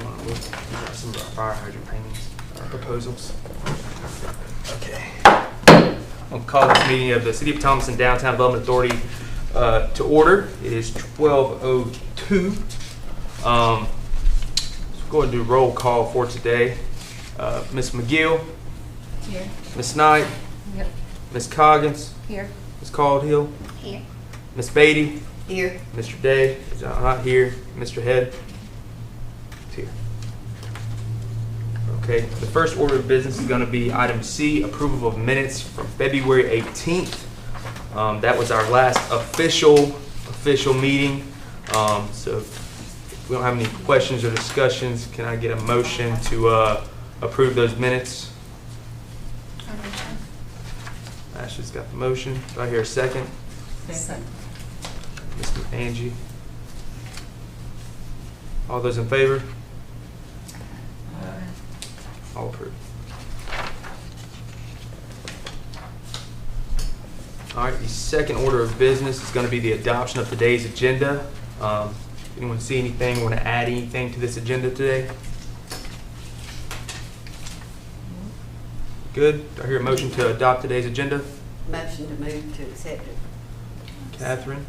Hold on, we'll got some of our fire hydrant paintings, our proposals. Okay. I'll call this meeting of the City of Thomaston Downtown Development Authority to order. It is 12:02. Let's go ahead and do a roll call for today. Ms. McGill. Here. Ms. Knight. Yep. Ms. Coggins. Here. Ms. Caldhill. Here. Ms. Beatty. Here. Mr. Day is not here. Mr. Head is here. Okay, the first order of business is going to be item C, approval of minutes from February 18th. That was our last official meeting. So if we don't have any questions or discussions, can I get a motion to approve those minutes? Ashley's got the motion. Do I hear a second? Second. Ms. Angie. All those in favor? All approved. All right, the second order of business is going to be the adoption of today's agenda. Anyone see anything, want to add anything to this agenda today? Good. Do I hear a motion to adopt today's agenda? Motion to move to accept it. Catherine.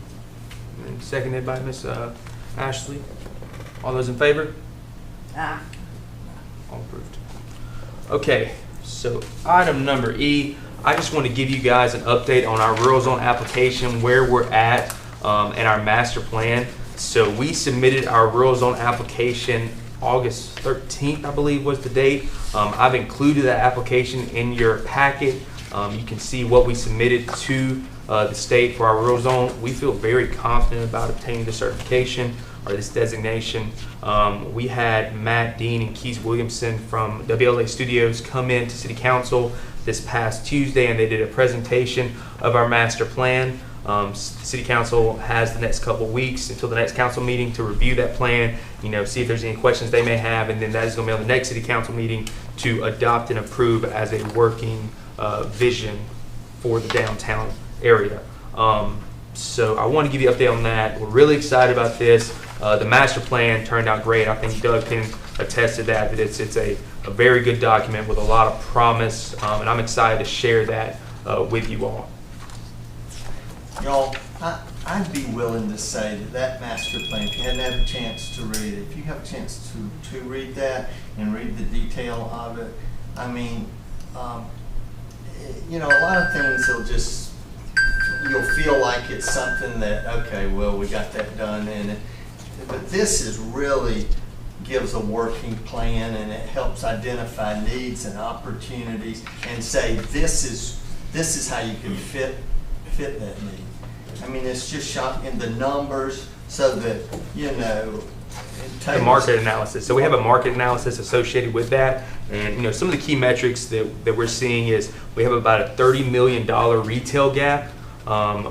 And seconded by Ms. Ashley. All those in favor? Aye. All approved. Okay, so item number E, I just want to give you guys an update on our rural zone application, where we're at and our master plan. So we submitted our rural zone application August 13th, I believe was the date. I've included that application in your packet. You can see what we submitted to the state for our rural zone. We feel very confident about obtaining the certification or this designation. We had Matt Dean and Keith Williamson from WLA Studios come in to City Council this past Tuesday, and they did a presentation of our master plan. City Council has the next couple weeks until the next council meeting to review that plan, see if there's any questions they may have, and then that is going to be on the next City Council meeting to adopt and approve as a working vision for the downtown area. So I want to give you an update on that. We're really excited about this. The master plan turned out great. I think Doug can attest to that it's a very good document with a lot of promise, and I'm excited to share that with you all. Y'all, I'd be willing to say that master plan, if you hadn't had a chance to read it, if you have a chance to read that and read the detail of it, I mean, a lot of things you'll feel like it's something that, okay, well, we got that done in it. But this is really gives a working plan, and it helps identify needs and opportunities and say this is how you can fit that need. I mean, it's just shot in the numbers so that, The market analysis. So we have a market analysis associated with that, and some of the key metrics that we're seeing is we have about a $30 million retail gap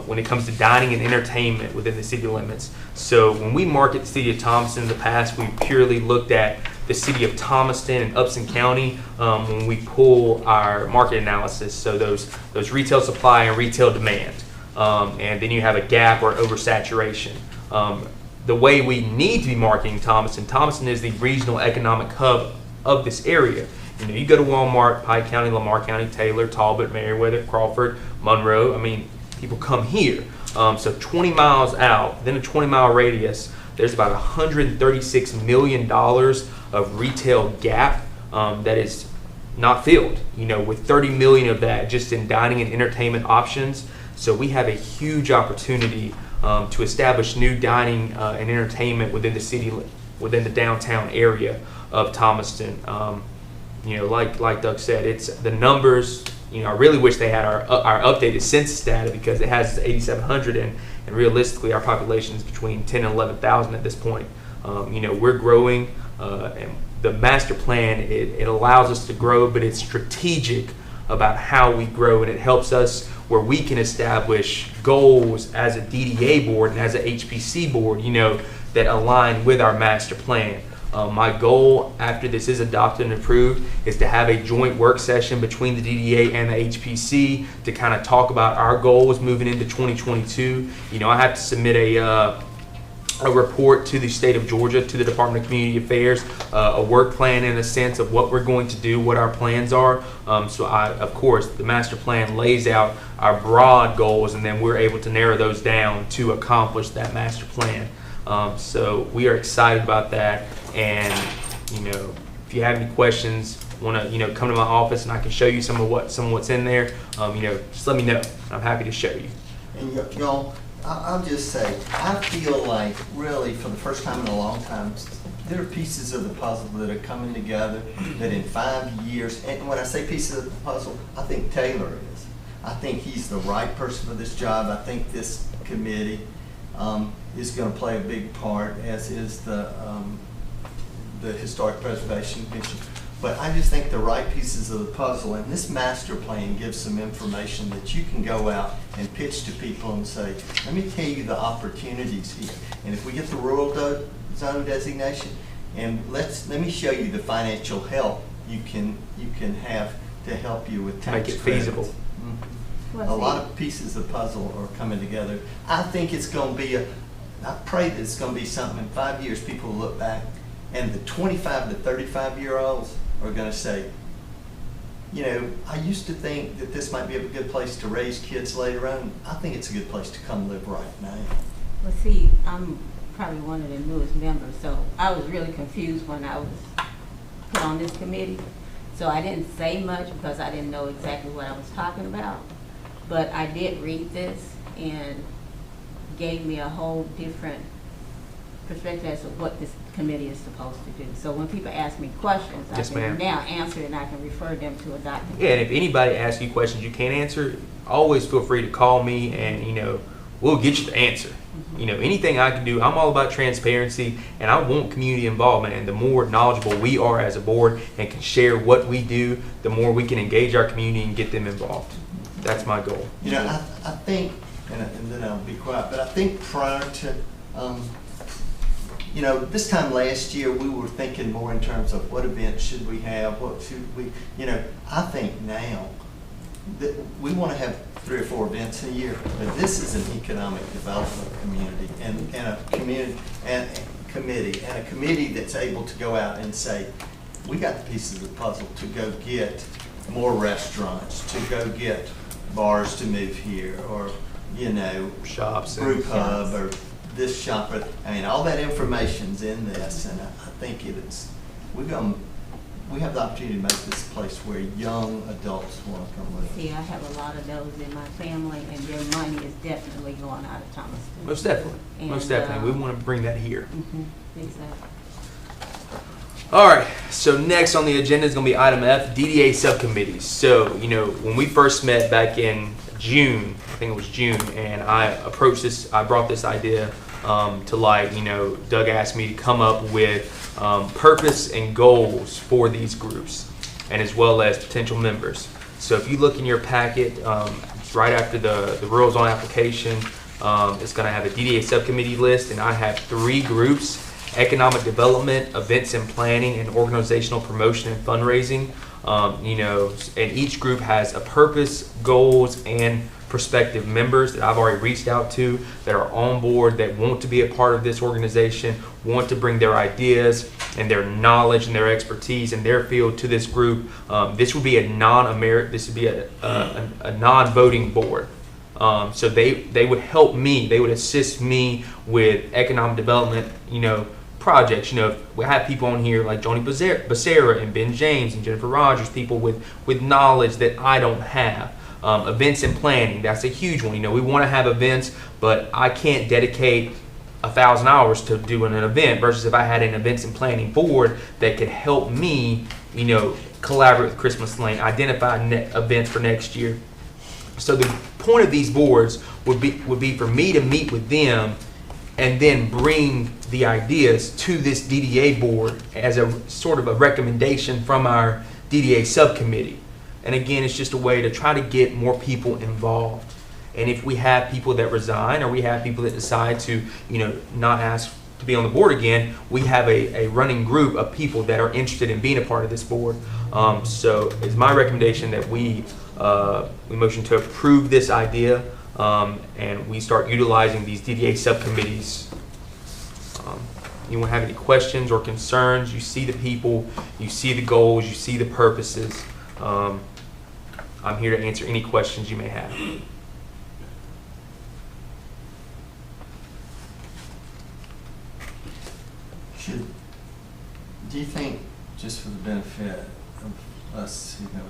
when it comes to dining and entertainment within the city limits. So when we market the city of Thomaston in the past, we purely looked at the city of Thomaston and Upson County when we pull our market analysis. So those retail supply and retail demand, and then you have a gap or oversaturation. The way we need to be marketing Thomaston is the regional economic hub of this area. You go to Walmart, Pike County, Lamar County, Taylor, Talbot, Meriwether, Crawford, Monroe. I mean, people come here. So 20 miles out, then a 20-mile radius, there's about $136 million of retail gap that is not filled, with 30 million of that just in dining and entertainment options. So we have a huge opportunity to establish new dining and entertainment within the city, within the downtown area of Thomaston. Like Doug said, it's the numbers. I really wish they had our updated census data, because it has 8,700, and realistically our population is between 10 and 11,000 at this point. We're growing, and the master plan, it allows us to grow, but it's strategic about how we grow, and it helps us where we can establish goals as a DDA board and as an HPC board, that align with our master plan. My goal after this is adopted and approved is to have a joint work session between the DDA and the HPC to kind of talk about our goals moving into 2022. I have to submit a a report to the state of Georgia, to the Department of Community Affairs, a work plan in a sense of what we're going to do, what our plans are. Of course, the master plan lays out our broad goals, and then we're able to narrow those down to accomplish that master plan. So we are excited about that, and if you have any questions, want to come to my office and I can show you some of what's in there, just let me know. I'm happy to show you. And y'all, I'll just say, I feel like really for the first time in a long time, there are pieces of the puzzle that are coming together that in 5 years, and when I say pieces of the puzzle, I think Taylor is. I think he's the right person for this job. I think this committee is going to play a big part, as is the Historic Preservation Commission. But I just think the right pieces of the puzzle, and this master plan gives some information that you can go out and pitch to people and say, let me tell you the opportunities here. And if we get the rural zone designation, and let me show you the financial help you can have to help you with tax Make it credits. feasible. Mm-hmm. A lot of pieces of the puzzle are coming together. I think it's going to be I pray that it's going to be something in 5 years people will look back, and the 25 to 35-year-olds are going to say, I used to think that this might be a good place to raise kids later on. I think it's a good place to come live right now. Well, see, I'm probably one of the newest members, so I was really confused when I was put on this committee. So I didn't say much because I didn't know exactly what I was talking about. But I did read this and gave me a whole different perspective as to what this committee is supposed to do. So when people ask me questions, Yes, I can ma'am. now answer it, and I can refer them to a document. Yeah, and if anybody asks you questions you can't answer, always feel free to call me, and we'll get you the answer. Anything I can do, I'm all about transparency, and I want community involvement. And the more knowledgeable we are as a board and can share what we do, the more we can engage our community and get them involved. That's my goal. I think, and then I'll be quiet, but I think prior to, this time last year, we were thinking more in terms of what events should we have, what should we, I think now that we want to have 3 or 4 events a year, but this is an economic development community and a community and committee and a committee that's able to go out and say, we got the pieces of the puzzle to go get more restaurants, to go get bars to move here, or Shops. brew pub, or this shop. All that information's in this, and I think we have the opportunity to make this a place where young adults want to come live. See, I have a lot of those in my family, and their money is definitely going out of Thomaston. Most definitely. Most definitely. We want to bring that here. Exactly. All right, so next on the agenda is going to be item F, DDA subcommittees. So, when we first met back in June, I think it was June, and I brought this idea to light. Doug asked me to come up with purpose and goals for these groups, and as well as potential members. So if you look in your packet, right after the rules on application, it's going to have a DDA subcommittee list, and I have 3 groups: economic development, events and planning, and organizational promotion and fundraising. And each group has a purpose, goals, and prospective members that I've already reached out to that are on board, that want to be a part of this organization, want to bring their ideas and their knowledge and their expertise in their field to this group. This would be a non-voting board. So they would help me, they would assist me with economic development, projects. We have people on here like Joni Becerra and Ben James and Jennifer Rogers, people with knowledge that I don't have. Events and planning, that's a huge one. We want to have events, but I can't dedicate 1,000 hours to doing an event, versus if I had an events and planning board that could help me, collaborate with Christmas Lane, identify events for next year. So the point of these boards would be for me to meet with them and then bring the ideas to this DDA board as a sort of a recommendation from our DDA subcommittee. And again, it's just a way to try to get more people involved. And if we have people that resign, or we have people that decide to, not ask to be on the board again, we have a running group of people that are interested in being a part of this board. So it's my recommendation that we motion to approve this idea, and we start utilizing these DDA subcommittees anyone have any questions or concerns, you see the people, you see the goals, you see the purposes. I'm here to answer any questions you may have. Do you think, just for the benefit of us who have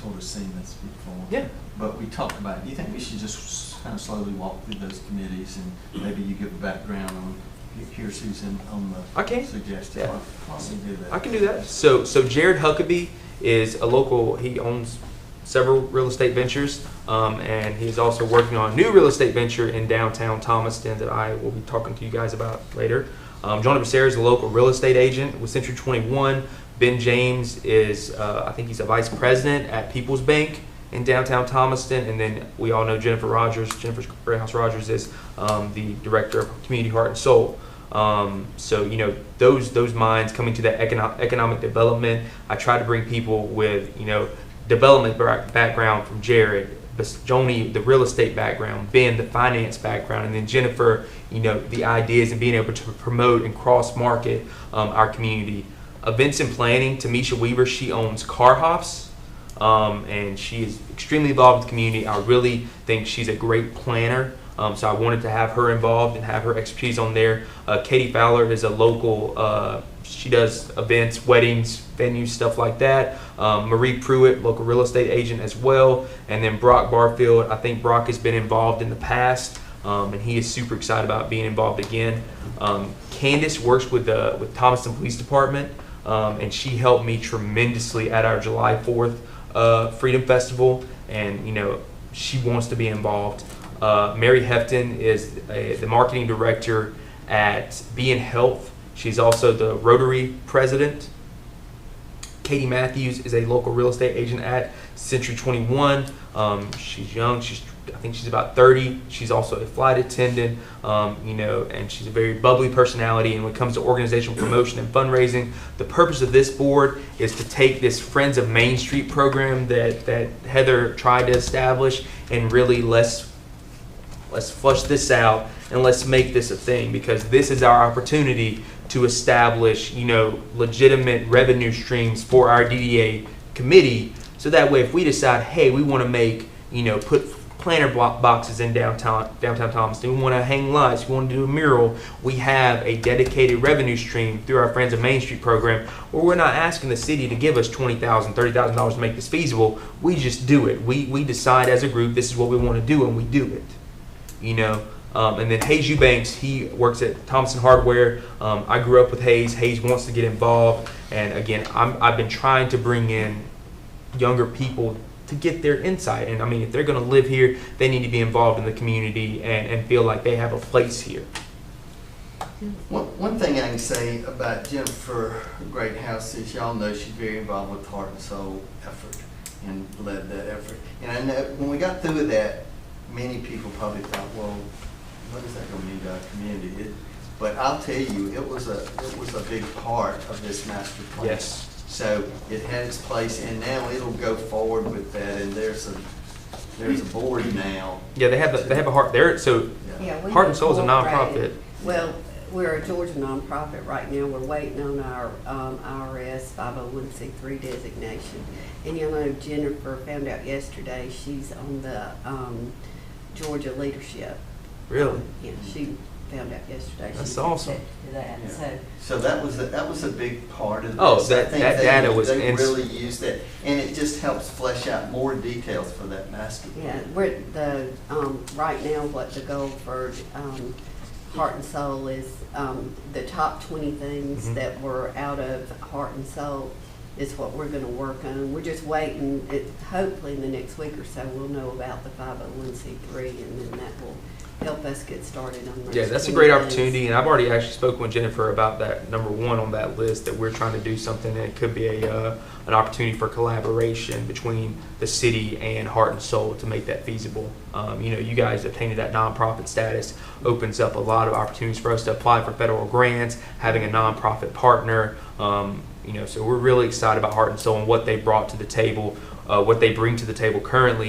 sort of seen this before, Yeah. but we talked about it, do you think we should just kind of slowly walk through those committees and maybe you give a background on here's who's on the I can. suggestion? Yeah. Why don't we do that? I can do that. So Jared Huckabee is a local. He owns several real estate ventures, and he's also working on a new real estate venture in downtown Thomaston that I will be talking to you guys about later. Jonah Becerra is a local real estate agent with Century 21. Ben James is, I think he's a vice president at People's Bank in downtown Thomaston, and then we all know Jennifer Greyhouse Rogers is the director of Community Heart and Soul. So you know those minds coming to that economic development. I try to bring people with development background from Jared, Joni the real estate background, Ben the finance background, and then Jennifer the ideas and being able to promote and cross market our community. Events and planning, Tamisha Weaver, she owns Car Hops, and she is extremely involved with the community. I really think she's a great planner. So I wanted to have her involved and have her expertise on there. Katie Fowler is a local, she does events, weddings, venues, stuff like that. Marie Pruitt, local real estate agent as well. And then Brock Barfield, I think Brock has been involved in the past, and he is super excited about being involved again. Candace works with Thomaston Police Department, and she helped me tremendously at our July 4th Freedom Festival, and she wants to be involved. Mary Hefton is the marketing director at Be in Health. She's also the Rotary president. Katie Matthews is a local real estate agent at Century 21. She's young. I think she's about 30. She's also a flight attendant, and she's a very bubbly personality. And when it comes to organizational promotion and fundraising, the purpose of this board is to take this Friends of Main Street program that Heather tried to establish and really let's flush this out and let's make this a thing, because this is our opportunity to establish, legitimate revenue streams for our DDA committee. So that way, if we decide, hey, we want to make, put planter boxes in downtown Thomaston, we want to hang lights, we want to do a mural, we have a dedicated revenue stream through our Friends of Main Street program, where we're not asking the city to give us $20,000, $30,000 to make this feasible. We just do it. We decide as a group, this is what we want to do, and we do it. And then Hayes Eubanks, he works at Thompson Hardware. I grew up with Hayes. Hayes wants to get involved, and again, I've been trying to bring in younger people to get their insight. And I mean, if they're going to live here, they need to be involved in the community and feel like they have a place here. One thing I can say about Jennifer Greathouse is, y'all know she's very involved with Heart and Soul effort and led that effort. And I know when we got through with that, many people probably thought, well, what is that going to mean to our community? But I'll tell you, it was a big part of this master plan. Yes. So it had its place, and now it'll go forward with that. And there's a board now. Yeah, they have a heart there. So Yeah, we Heart and Soul is a incorporated- nonprofit. Well, we're a Georgia nonprofit right now. We're waiting on our IRS 501c3 designation. And Jennifer found out yesterday she's on the Georgia leadership. Really? Yeah, she found out yesterday. That's She's awesome. accepted that. Yeah. So So that was a big part of this. Oh, I that think data was they really used it, and it just helps flesh out more details for that master plan. yeah, right now what the goal for Heart and Soul is, the top 20 things Mhm. that were out of Heart and Soul is what we're going to work on. We're just waiting. Hopefully in the next week or so we'll know about the 501c3, and then that will help us get started on those. Yeah, that's a 20 great things. opportunity, and I've already actually spoken with Jennifer about that number one on that list, that we're trying to do something, and it could be an opportunity for collaboration between the city and Heart and Soul to make that feasible. You guys obtaining that nonprofit status opens up a lot of opportunities for us to apply for federal grants, having a nonprofit partner. So we're really excited about Heart and Soul and what they brought to the table, what they bring to the table currently.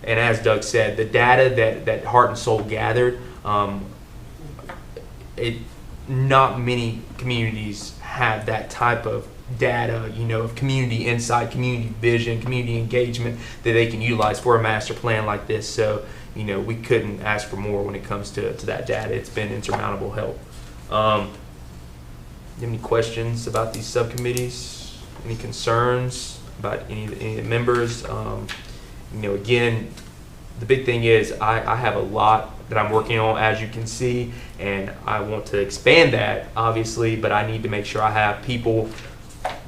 And as Doug said, the data that Heart and Soul gathered, not many communities have that type of data, of community insight, community vision, community engagement that they can utilize for a master plan like this. So, we couldn't ask for more when it comes to that data. It's been insurmountable help. You have any questions about these subcommittees? Any concerns about any of the members? Again, the big thing is I have a lot that I'm working on, as you can see, and I want to expand that, obviously, but I need to make sure I have people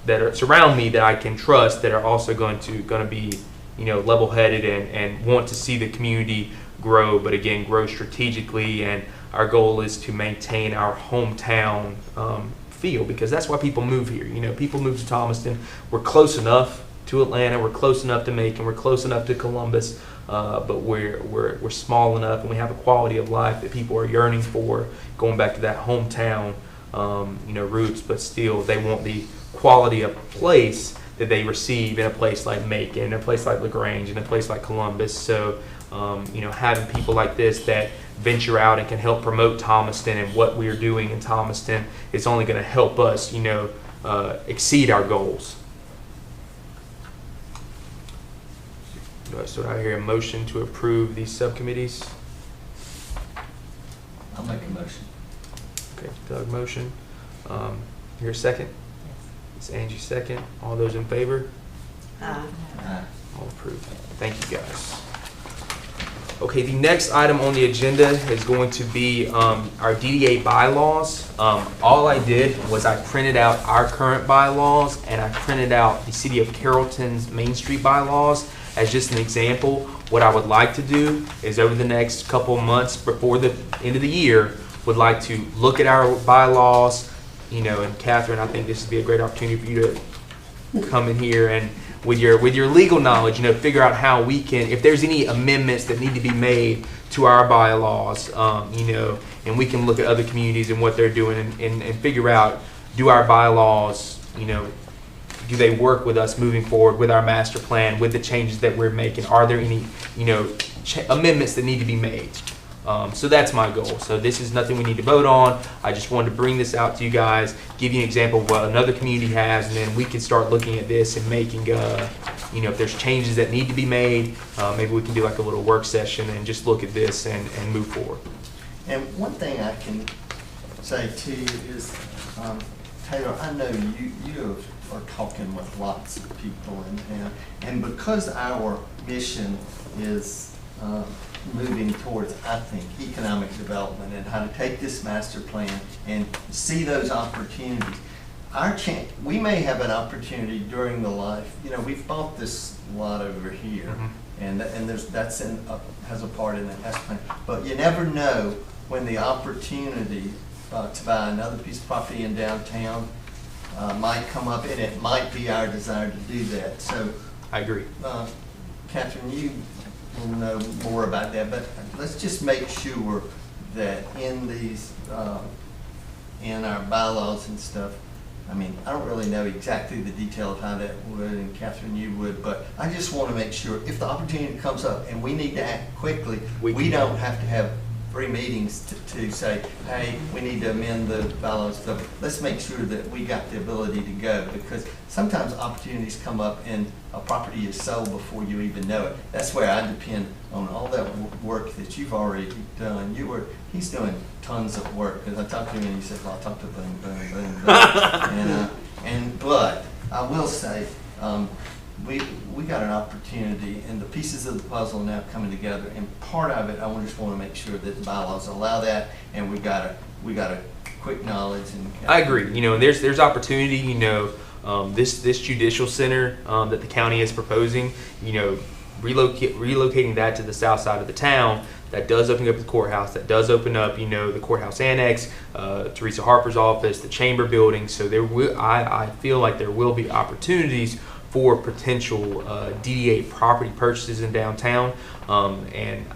that are surround me that I can trust, that are also going to be, level-headed and want to see the community grow, but again, grow strategically. And our goal is to maintain our hometown feel, because that's why people move here. People move to Thomaston. We're close enough to Atlanta, we're close enough to Macon, we're close enough to Columbus, but we're small enough, and we have a quality of life that people are yearning for, going back to that hometown roots, but still they want the quality of place that they receive in a place like Macon, in a place like LaGrange, in a place like Columbus. So having people like this that venture out and can help promote Thomaston and what we're doing in Thomaston is only going to help us exceed our goals. So I hear a motion to approve these subcommittees. I'll make a motion. Okay, Doug motion. Here a second? It's Angie second. All those in favor? Aye. All approved. Thank you, guys. Okay, the next item on the agenda is going to be our DDA bylaws. All I did was I printed out our current bylaws, and I printed out the City of Carrollton's Main Street bylaws as just an example. What I would like to do is, over the next couple of months before the end of the year, would like to look at our bylaws, and Catherine, I think this would be a great opportunity for you to come in here and with your legal knowledge, figure out how we can, if there's any amendments that need to be made to our bylaws, and we can look at other communities and what they're doing and figure out, do our bylaws, do they work with us moving forward with our master plan, with the changes that we're making? Are there any, amendments that need to be made? So that's my goal. So this is nothing we need to vote on. I just wanted to bring this out to you guys, give you an example of what another community has, and then we can start looking at this and making, if there's changes that need to be made, maybe we can do like a little work session and just look at this and move forward. And one thing I can say to you is, Taylor, I know you are talking with lots of people in town, and because our mission is moving towards, I think, economic development and how to take this master plan and see those opportunities. We may have an opportunity during the life. We've bought this lot over here, and has a part in that master plan. But you never know when the opportunity to buy another piece of property in downtown might come up, and it might be our desire to do that. So I agree. Catherine, you will know more about that, but let's just make sure that in these, in our bylaws and stuff, I don't really know exactly the detail of how that would, and Catherine, you would, but I just want to make sure if the opportunity comes up and we need to act quickly, we don't have to have 3 meetings to say, hey, we need to amend the bylaws. So let's make sure that we got the ability to go, because sometimes opportunities come up and a property is sold before you even know it. That's where I depend on all that work that you've already done. He's doing tons of work, because I talked to him and he said, well, I'll talk to boom, boom, boom, boom. But I will say, we got an opportunity, and the pieces of the puzzle are now coming together, and part of it, I just want to make sure that the bylaws allow that, and we got a quick knowledge. And I agree. There's opportunity. This judicial center that the county is proposing, relocating that to the south side of the town, that does open up the courthouse, that does open up, the courthouse annex, Teresa Harper's office, the chamber building. So I feel like there will be opportunities for potential DDA property purchases in downtown, and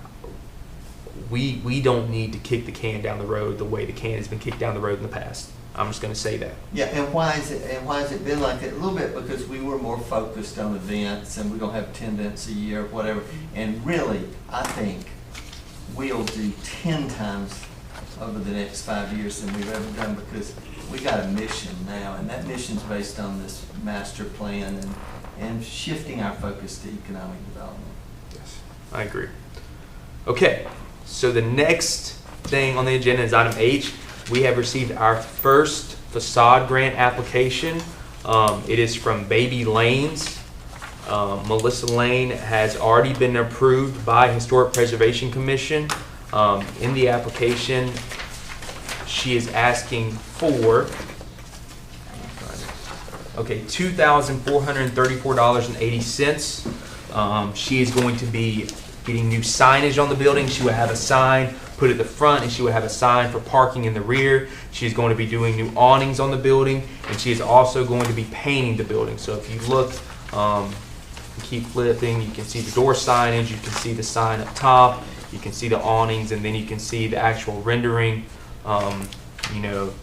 we don't need to kick the can down the road the way the can has been kicked down the road in the past. I'm just going to say that. Yeah, and why has it been like that? A little bit because we were more focused on events, and we're going to have 10 events a year, whatever. And really, I think we'll do 10 times over the next 5 years than we've ever done, because we got a mission now, and that mission's based on this master plan and shifting our focus to economic development. Yes, I agree. Okay, so the next thing on the agenda is item H. We have received our first facade grant application. It is from Baby Lanes. Melissa Lane has already been approved by Historic Preservation Commission. In the application, she is asking for $2,434.80. She is going to be getting new signage on the building. She will have a sign put at the front, and she will have a sign for parking in the rear. She is going to be doing new awnings on the building, and she is also going to be painting the building. So if you look, keep flipping, you can see the door signage, you can see the sign up top, you can see the awnings, and then you can see the actual rendering. You know,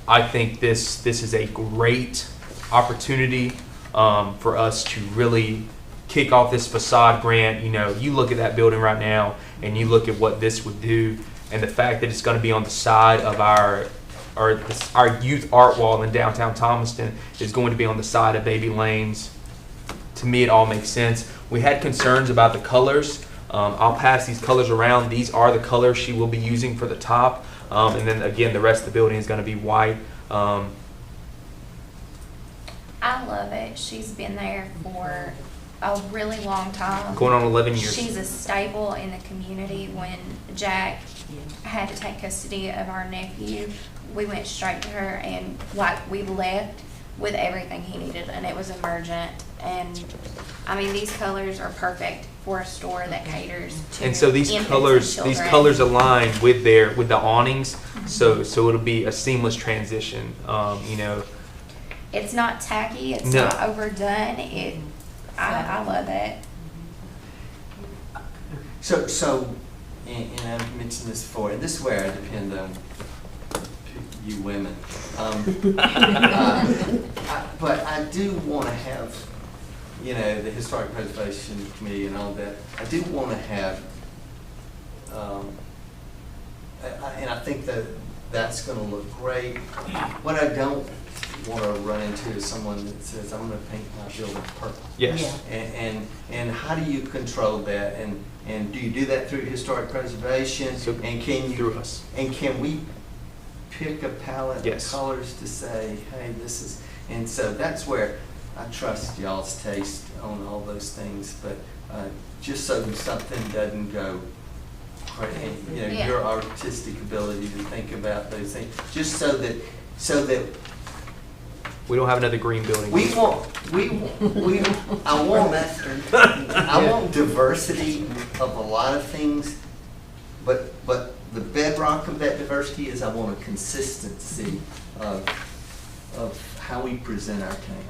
I think this is a great opportunity for us to really kick off this facade grant. You know, you look at that building right now and you look at what this would do, and the fact that it's going to be on the side of our youth art wall in downtown Thomaston is going to be on the side of Baby Lanes. To me, it all makes sense. We had concerns about the colors. I'll pass these colors around. These are the colors she will be using for the top. And then again, the rest of the building is going to be white. I love it. She's been there for a really long time. Going on 11 years. She's a staple in the community. When Jack had to take custody of our nephew, we went straight to her, and like we left with everything he needed, and it was emergent. And I mean, these colors are perfect for a store that caters to And so these infants and children. colors align with the awnings, so it'll be a seamless transition. You know, It's not tacky. It's No. not overdone. I love it. So, and I've mentioned this before, and this is where I depend on you women. But I do want to have, you know, the Historic Preservation Committee and all that. I do want to have, and I think that that's going to look great. What I don't want to run into is someone that says, I'm going to paint my building purple. yes. And how do you control that? And do you do that through historic preservation? So And can you through us. And can we pick a palette Yes. of colors to say, hey, this is? And so that's where I trust y'all's taste on all those things. But just so something doesn't go crazy, you know, Yeah. your artistic ability to think about those things, just so that We don't have another green building. I want diversity of a lot of things, but the bedrock of that diversity is I want a consistency of how we present our town.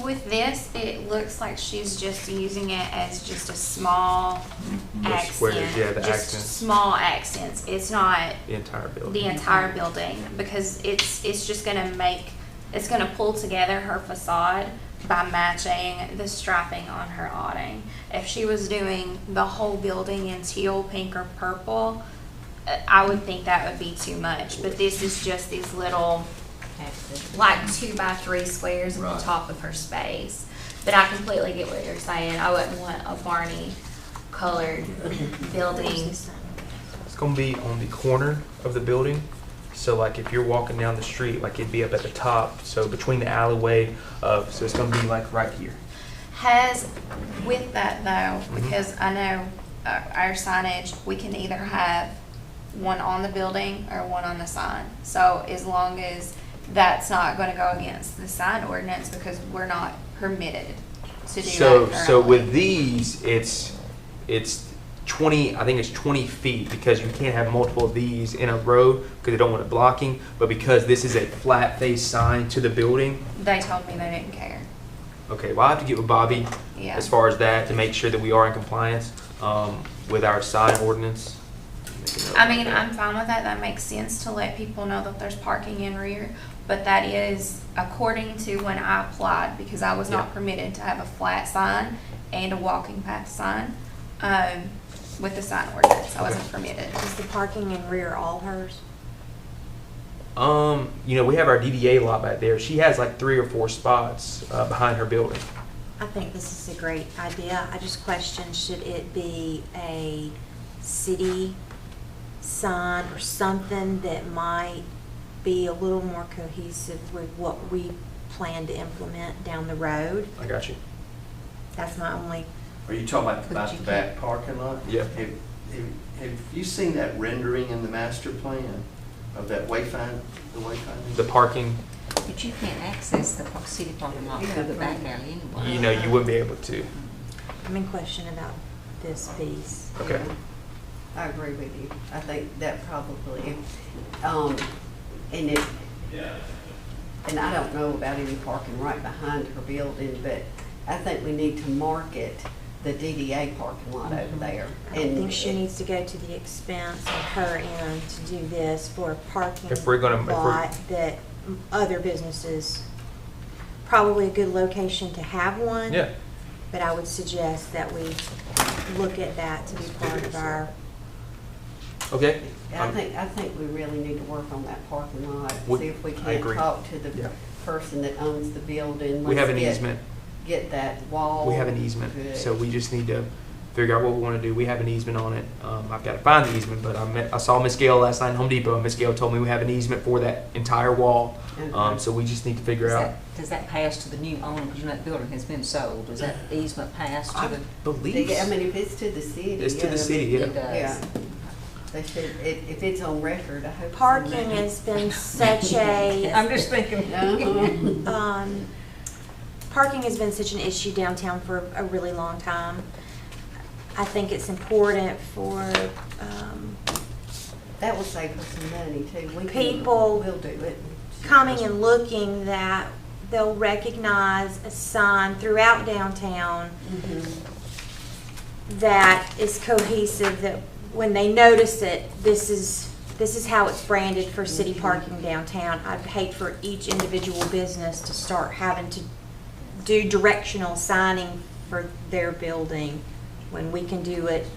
With this, it looks like she's just using it as just a small The accent. squares, yeah, the just accents. small accents. It's not The entire building. the entire building, because it's just gonna it's gonna pull together her facade by matching the striping on her awning. If she was doing the whole building in teal, pink, or purple, I would think that would be too much. But this is just these little, like 2x3 squares at Right. the top of her space. But I completely get what you're saying. I wouldn't want a Barney colored building. It's going to be on the corner of the building. So like if you're walking down the street, like it'd be up at the top. So between the alleyway so it's going to be like right here. With that though, because I know our signage, we can either have one on the building or one on the sign. So as long as that's not going to go against the sign ordinance, because we're not permitted to do that. So with these, it's 20, I think it's 20 feet, because you can't have multiple of these in a row because they don't want it blocking. But because this is a flat face sign to the building, They told me they didn't care. okay, well I have to get with Bobby Yeah. as far as that to make sure that we are in compliance with our sign ordinance. Make a note I of mean, that. I'm fine with that. That makes sense to let people know that there's parking in rear. But that is according to when I applied, because I was not Yeah. permitted to have a flat sign and a walking path sign. with the sign ordinance. I wasn't permitted. Is the parking in rear all hers? You know, we have our DDA lot back there. She has like 3 or 4 spots behind her building. I think this is a great idea. I just question, should it be a city sign or something that might be a little more cohesive with what we plan to implement down the road? I got you. That's my only, Are you talking about But you the back parking lot? Yeah. Have you seen that rendering in the master plan of that wayfind, the wayfinding? The parking, But you can't access the city parking lot through the back alley anyway. you know, you wouldn't be able to. I'm in question about this piece. Okay. I agree with you. I think that probably, and it, and I don't know about any parking right behind her building, but I think we need to market the DDA parking lot over there. I don't think she needs to go to the expense on her end to do this for a parking If we're gonna- if we're- lot that other businesses, probably a good location to have one. Yeah. But I would suggest that we look at that to be part of our, Okay. I think we really need to work on that parking lot, We- see if we I can't agree. talk to the Yeah. person that owns the building. We have an Let's get- easement. Get that wall. We have an easement, good. so we just need to figure out what we want to do. We have an easement on it. I've got to find the easement, but I saw Miss Gail last night in Home Depot, and Miss Gail told me we have an easement for that entire wall. Okay. So we just need to figure out. Does that pass to the new owner, because you know that building has been sold, does that easement pass to the? Believe. I mean, if it's to the city. It's to yeah, the city, It yeah. does. Yeah. They should, if it's on record, I hope. it's on parking record. has been such a, I'm just thinking. Uh-huh. parking has been such an issue downtown for a really long time. I think it's important for, That will save us some money too. We can- People We'll do it. coming and looking that they'll recognize a sign throughout downtown Mhm. that is cohesive, that when they notice it, this is how it's branded for city parking downtown. I'd hate for each individual business to start having to do directional signing for their building when we can do it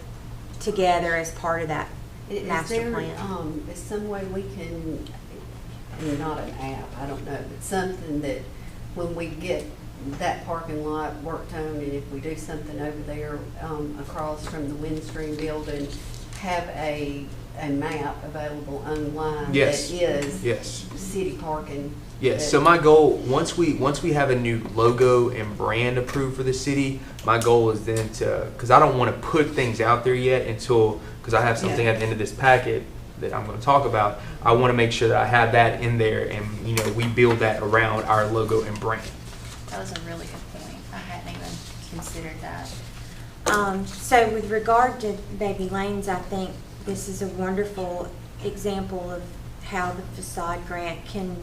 together as part of that Is master there, plan. is some way we can, not an app, I don't know, but something that when we get that parking lot worked on, and if we do something over there, across from the Windstream building, have a map available online Yes. that is Yes. city parking. Yes, that- so my goal, once we have a new logo and brand approved for the city, my goal is then to, because I don't want to put things out there yet until, because I have something Yeah. at the end of this packet that I'm going to talk about. I want to make sure that I have that in there and, you know, we build that around our logo and brand. That was a really good point. I hadn't even considered that. So with regard to Baby Lanes, I think this is a wonderful example of how the facade grant can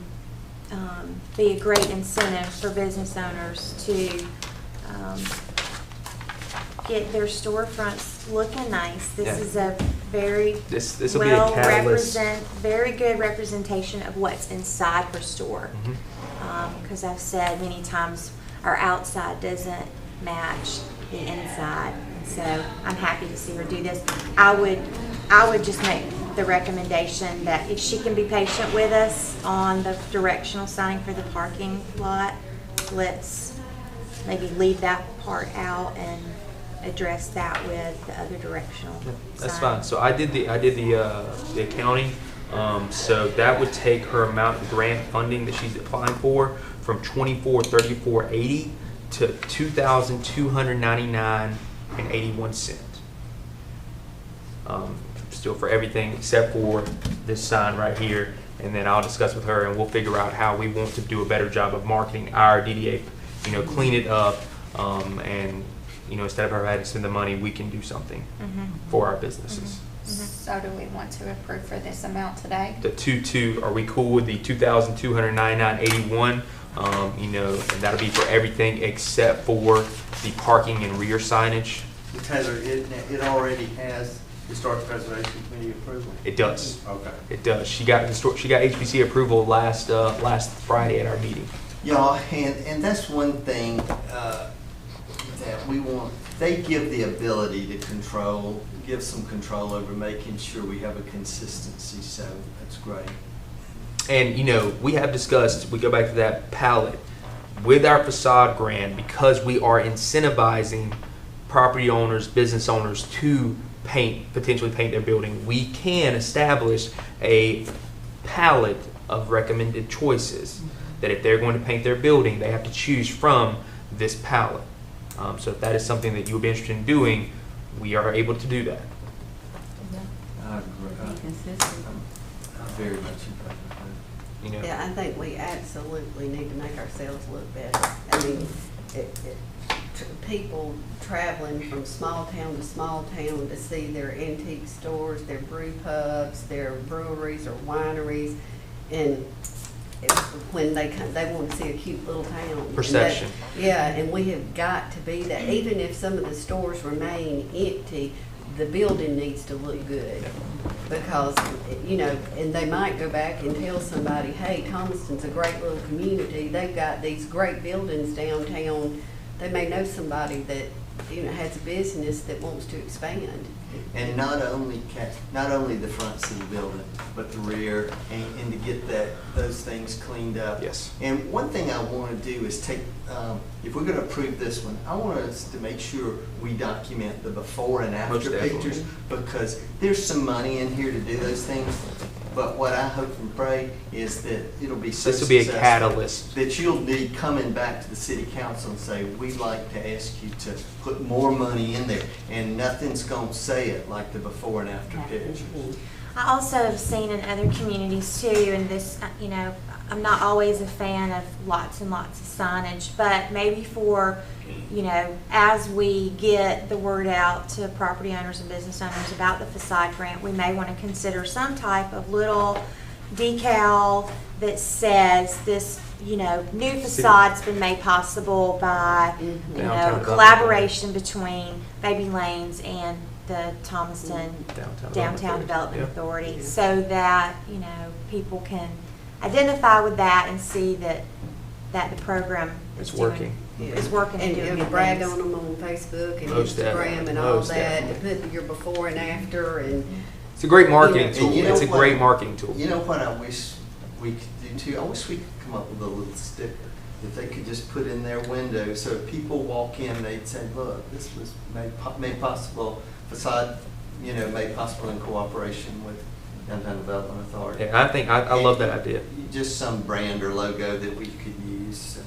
be a great incentive for business owners to get their storefronts looking nice. This Yeah. is a very This will be a catalyst. very good representation of what's inside her store. Mhm. Because I've said many times our outside doesn't match the inside. So I'm happy to see her do this. I would just make the recommendation that if she can be patient with us on the directional signing for the parking lot, let's maybe leave that part out and address that with the other directional That's sign. fine. So I did the accounting. So that would take her amount of grant funding that she's applying for from $24,3480 to $2,299.81. Still for everything except for this sign right here, and then I'll discuss with her and we'll figure out how we want to do a better job of marketing our DDA. You know, clean it up, and you know, instead of her having to spend the money, we can do something for our businesses. So do we want to approve for this amount today? The are we cool with the $2,299.81? You know, and that'll be for everything except for the parking and rear signage. Taylor, it already has Historic Preservation Committee approval? It does. Okay. It does. She got HPC approval last Friday at our meeting. Yeah, and that's one thing that we want. They give the ability to control give some control over making sure we have a consistency, so that's great. And, you know, we have discussed, we go back to that palette, with our facade grant, because we are incentivizing property owners, business owners to potentially paint their building, we can establish a palette of recommended choices that if they're going to paint their building, they have to choose from this palette. So if that is something that you would be interested in doing, we are able to do that. I agree. Be consistent. I'm very much in favor of that. You know, Yeah, I think we absolutely need to make ourselves look better. I mean, people traveling from small town to see their antique stores, their brew pubs, their breweries or wineries, and when they come, they want to see a cute little town. And Perception. yeah, and we have got to be that. Even if some of the stores remain empty, the building needs to look good. Because, you know, and they might go back and tell somebody, hey, Thomaston's a great little community. They've got these great buildings downtown. They may know somebody that, you know, has a business that wants to expand. And not only the fronts of the building, but the rear, and to get those things cleaned up. Yes. And one thing I want to do is take, if we're going to approve this one, I want us to make sure we document the before and Most after definitely. pictures, because there's some money in here to do those things. But what I hope and pray is that it'll be so this will be a successful catalyst. that you'll be coming back to the city council and say, we'd like to ask you to put more money in there. And nothing's going to say it like the before and after pictures. I also have seen in other communities too, and this, you know, I'm not always a fan of lots and lots of signage, but maybe for, you know, as we get the word out to property owners and business owners about the facade grant, we may want to consider some type of little decal that says this, you know, new facade's been made possible by, you Downtown know, development. collaboration between Baby Lanes and the Thomaston Downtown Development Yeah. Authority, so that, you know, people can identify with that and see that the program It's is working. is working and doing And good brag things. on them on Facebook and Most Instagram definitely. and all Most that, to definitely. put your before and after and. It's a great marketing And tool. you know It's a what? great marketing tool. You know what I wish we could do too? I wish we could come up with a little sticker that they could just put in their window, so if people walk in, they'd say, look, this was made possible, facade, you know, made possible in cooperation with Downtown Development Authority. Yeah, I think I love that idea. Just some brand or logo that we could use.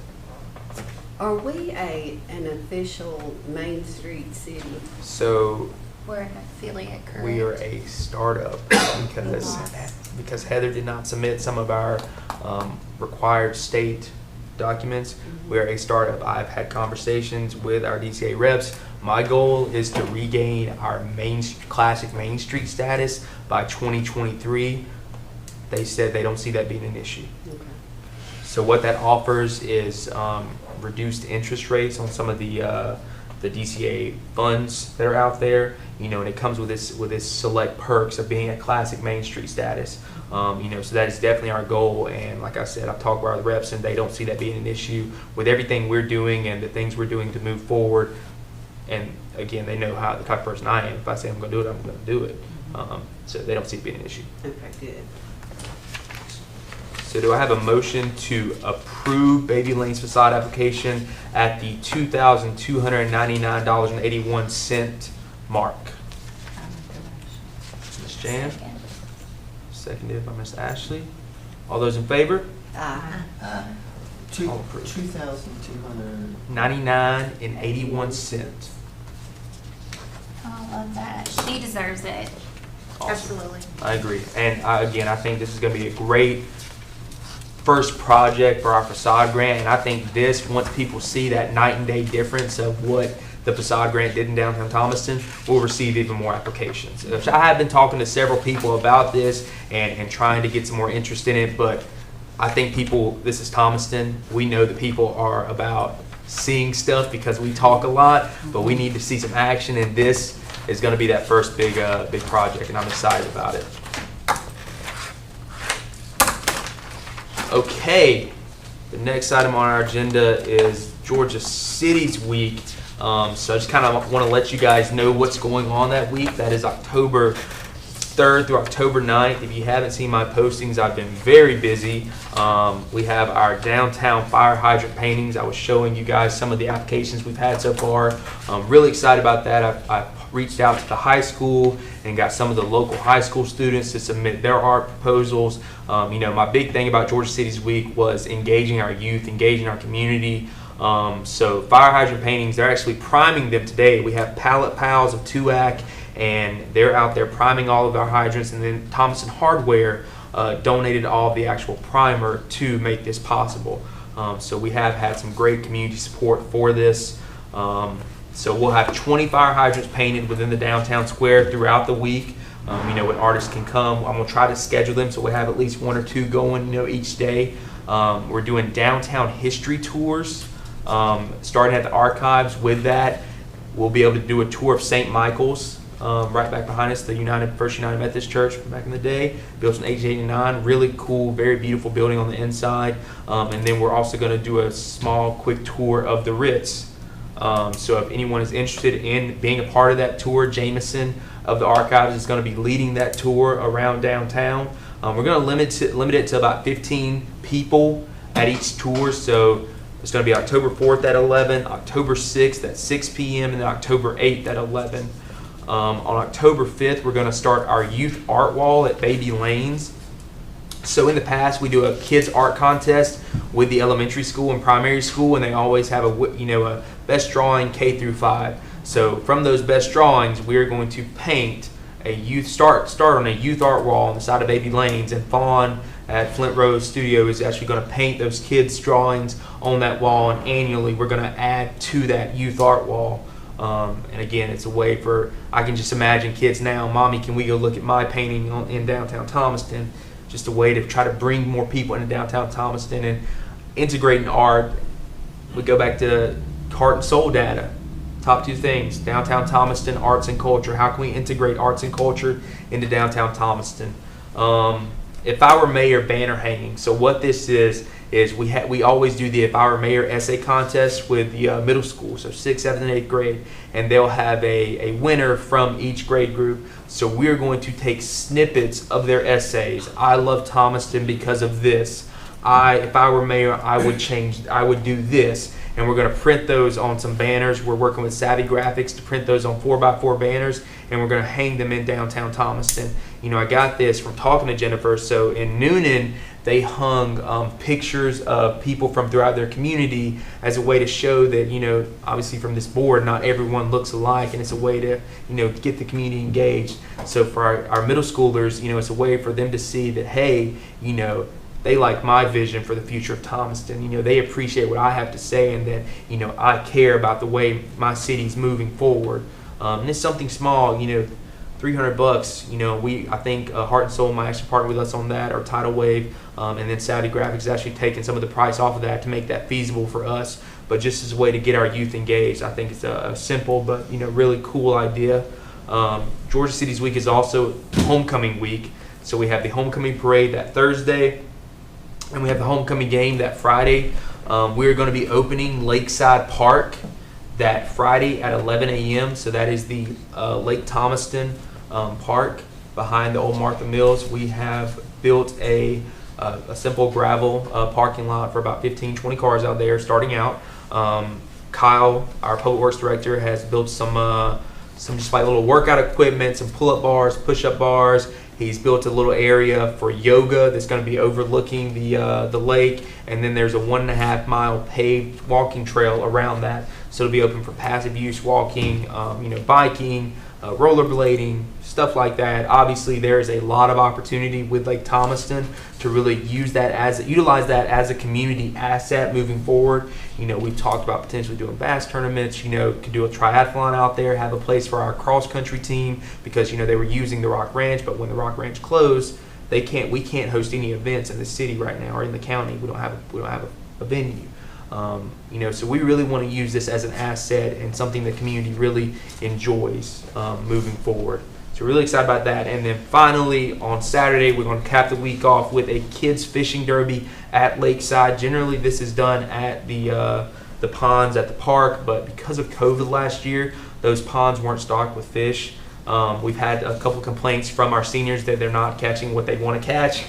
Are we an official Main Street city? So We're an affiliate, correct? we are a startup because Heather did not submit some of our required state documents. We are a startup. I've had conversations with our DCA reps. My goal is to regain our classic Main Street status by 2023. They said they don't see that being an issue. Okay. So what that offers is reduced interest rates on some of the DCA funds that are out there. You know, and it comes with this select perks of being a classic Main Street status. You know, so that is definitely our goal. And like I said, I've talked with our reps, and they don't see that being an issue with everything we're doing and the things we're doing to move forward. And again, they know the type of person I am. If I say I'm going to do it, I'm going to do it. So they don't see it being an issue. Okay, good. So do I have a motion to approve Baby Lane's facade application at the $2,299.81 mark? Ms. Jan, Second. seconded by Ms. Ashley. All those in favor? Aye. All approved. 2,200. 99.81. I love that. She deserves it. Awesome. Absolutely. I agree. And again, I think this is going to be a great first project for our facade grant. And I think this, once people see that night and day difference of what the facade grant did in downtown Thomaston, we'll receive even more applications. I have been talking to several people about this and trying to get some more interest in it, but I think this is Thomaston. We know that people are about seeing stuff because we talk a lot, but we need to see some action, and this is going to be that first big project, and I'm excited about it. Okay, the next item on our agenda is Georgia Cities Week. So I just kind of want to let you guys know what's going on that week. That is October 3rd through October 9th. If you haven't seen my postings, I've been very busy. We have our downtown fire hydrant paintings. I was showing you guys some of the applications we've had so far. I'm really excited about that. I've reached out to the high school and got some of the local high school students to submit their art proposals. My big thing about Georgia Cities Week was engaging our youth, engaging our community. So fire hydrant paintings, they're actually priming them today. We have pallet pals of TUAC, and they're out there priming all of our hydrants, and then Thomason Hardware donated all of the actual primer to make this possible. So we have had some great community support for this. So we'll have 20 fire hydrants painted within the downtown square throughout the week. When artists can come, I'm gonna try to schedule them so we have at least 1 or 2 going, each day. We're doing downtown history tours, starting at the archives. With that, we'll be able to do a tour of St. Michael's, right back behind us, the First United Methodist Church from back in the day, built in 1889. Really cool, very beautiful building on the inside. And then we're also going to do a small, quick tour of the Ritz. So if anyone is interested in being a part of that tour, Jameson of the Archives is going to be leading that tour around downtown. We're going to limit it to about 15 people at each tour. So it's going to be October 4th at 11, October 6th at 6 p.m., and then October 8th at 11. On October 5th, we're going to start our youth art wall at Baby Lanes. So in the past, we do a kids art contest with the elementary school and primary school, and they always have a best drawing K through 5. So from those best drawings, we're going to paint a youth start on a youth art wall on the side of Baby Lanes, and Fawn at Flint Rose Studio is actually going to paint those kids' drawings on that wall, and annually we're going to add to that youth art wall. And again, it's a way for, I can just imagine kids now, Mommy, can we go look at my painting in downtown Thomaston? Just a way to try to bring more people into downtown Thomaston and integrating art. We go back to heart and soul data. Top 2 things, downtown Thomaston, arts and culture. How can we integrate arts and culture into downtown Thomaston? If I Were Mayor banner hanging. So what this is we always do the If I Were Mayor essay contest with the middle school, so 6th, 7th, and 8th grade, and they'll have a winner from each grade group. So we're going to take snippets of their essays. I love Thomaston because of this. If I were mayor, I would do this. And we're going to print those on some banners. We're working with Savvy Graphics to print those on 4x4 banners, and we're going to hang them in downtown Thomaston. I got this from talking to Jennifer. So in Noonan, they hung pictures of people from throughout their community as a way to show that, obviously from this board, not everyone looks alike, and it's a way to, get the community engaged. So for our middle schoolers, it's a way for them to see that, hey, they like my vision for the future of Thomaston. They appreciate what I have to say, and that, I care about the way my city's moving forward. And it's something small, $300. I think Heart and Soul might actually partner with us on that, or Tidal Wave, and then Savvy Graphics is actually taking some of the price off of that to make that feasible for us. But just as a way to get our youth engaged, I think it's a simple but really cool idea. Georgia Cities Week is also Homecoming Week, so we have the Homecoming Parade that Thursday, and we have the Homecoming Game that Friday. We're going to be opening Lakeside Park that Friday at 11 a.m. So that is the Lake Thomaston Park behind the old Martha Mills. We have built a simple gravel parking lot for about 15-20 cars out there starting out. Kyle, our Public Works Director, has built some just like little workout equipment, some pull-up bars, push-up bars. He's built a little area for yoga that's going to be overlooking the lake, and then there's a 1.5 mile paved walking trail around that. So it'll be open for passive use walking, biking, rollerblading, stuff like that. Obviously, there is a lot of opportunity with Lake Thomaston to really utilize that as a community asset moving forward. We've talked about potentially doing bass tournaments. Could do a triathlon out there, have a place for our cross country team, because they were using the Rock Ranch, but when the Rock Ranch closed, we can't host any events in the city right now or in the county. We don't have a venue. So we really want to use this as an asset and something the community really enjoys moving forward. So we're really excited about that. And then finally, on Saturday, we're going to cap the week off with a kids fishing derby at Lakeside. Generally, this is done at the the ponds at the park, but because of COVID last year, those ponds weren't stocked with fish. We've had a couple complaints from our seniors that they're not catching what they want to catch.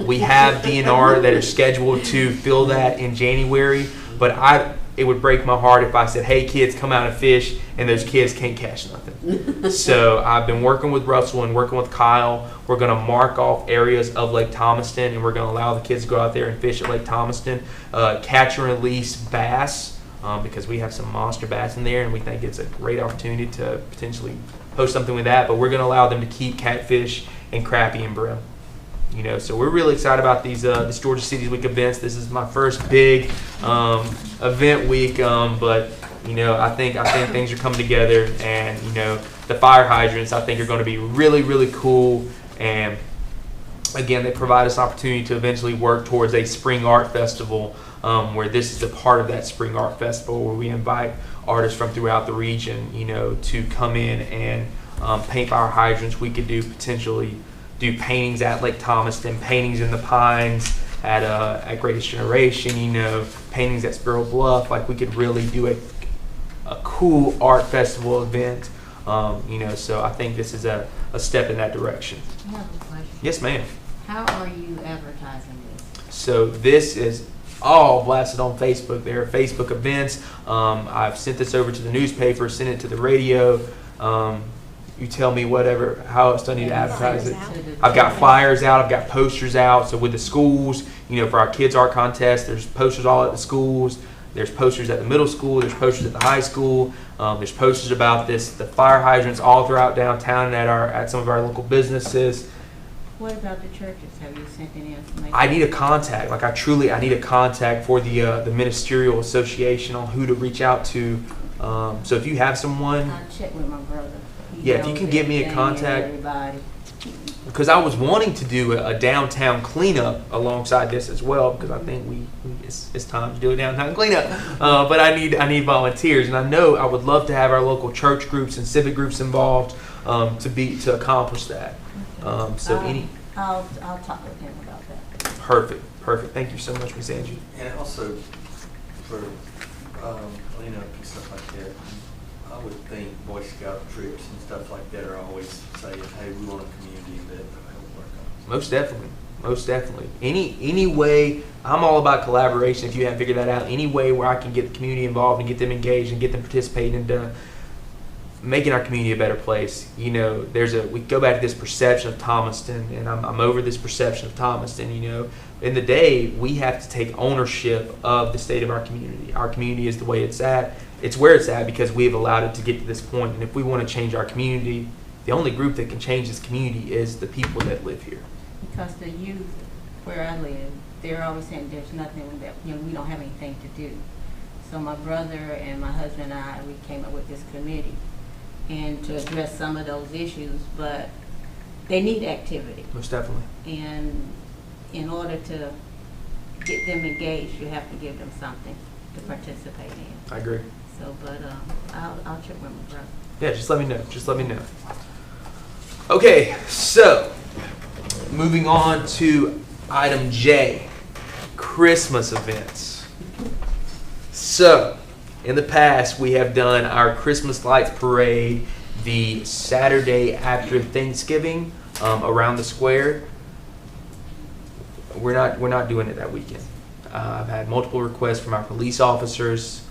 We have DNR that are scheduled to fill that in January, but it would break my heart if I said, hey kids, come out and fish, and those kids can't catch nothing. So I've been working with Russell and working with Kyle. We're going to mark off areas of Lake Thomaston, and we're going to allow the kids to go out there and fish at Lake Thomaston, catch and release bass, because we have some monster bass in there, and we think it's a great opportunity to potentially host something with that. But we're going to allow them to keep catfish and crappie and brim. You know, so we're really excited about these Georgia Cities Week events. This is my first big event week, but you know, I think things are coming together, and you know, the fire hydrants I think are going to be really, really cool. And again, they provide us opportunity to eventually work towards a spring art festival, where this is a part of that spring art festival, where we invite artists from throughout the region, you know, to come in and paint fire hydrants. We could potentially do paintings at Lake Thomaston, paintings in the Pines, at Greatest Generation, you know, paintings at Sparrow Bluff. Like, we could really do a cool art festival event, you know, so I think this is a step in that direction. I have a question. Yes, ma'am. How are you advertising this? So this is all blasted on Facebook. There are Facebook events. I've sent this over to the newspaper, sent it to the radio. You tell me how else do I need to advertise it? I've got flyers out, I've got posters out. So with the schools, you know, for our kids' art contest, there's posters all at the schools. There's posters at the middle school. There's posters at the high school. There's posters about the fire hydrants all throughout downtown and at some of our local businesses. What about the churches? Have you sent any information? I need a contact. Like, I need a contact for the ministerial association on who to reach out to. So if you have someone, I'll check with my brother. Yeah, if you can give me a contact. Because I was wanting to do a downtown cleanup alongside this as well, because I think it's time to do a downtown cleanup. But I need volunteers, and I know I would love to have our local church groups and civic groups involved to accomplish that. I'll talk with him about that. Perfect. Thank you so much, Ms. Angie. And also for cleanup and stuff like that, I would think Boy Scout trips and stuff like that are always saying, hey, we want a community event to help work on. Most definitely. Any way, I'm all about collaboration. If you haven't figured that out, any way where I can get the community involved and get them engaged and get them participating into making our community a better place. You know, we go back to this perception of Thomaston, and I'm over this perception of Thomaston. You know, in the day, we have to take ownership of the state of our community. Our community is the way it's at. It's where it's at because we have allowed it to get to this point. And if we want to change our community, the only group that can change this community is the people that live here. Because the youth where I live, they're always saying there's nothing that, you know, we don't have anything to do. So my brother and my husband and I, we came up with this committee and to address some of those issues, but they need activity. Most definitely. And in order to get them engaged, you have to give them something to participate in. I agree. So, but I'll check with my brother. Yeah, just let me know. Okay, so moving on to item J, Christmas events. So, in the past, we have done our Christmas lights parade the Saturday after Thanksgiving around the square. We're not doing it that weekend. I've had multiple requests from our police officers,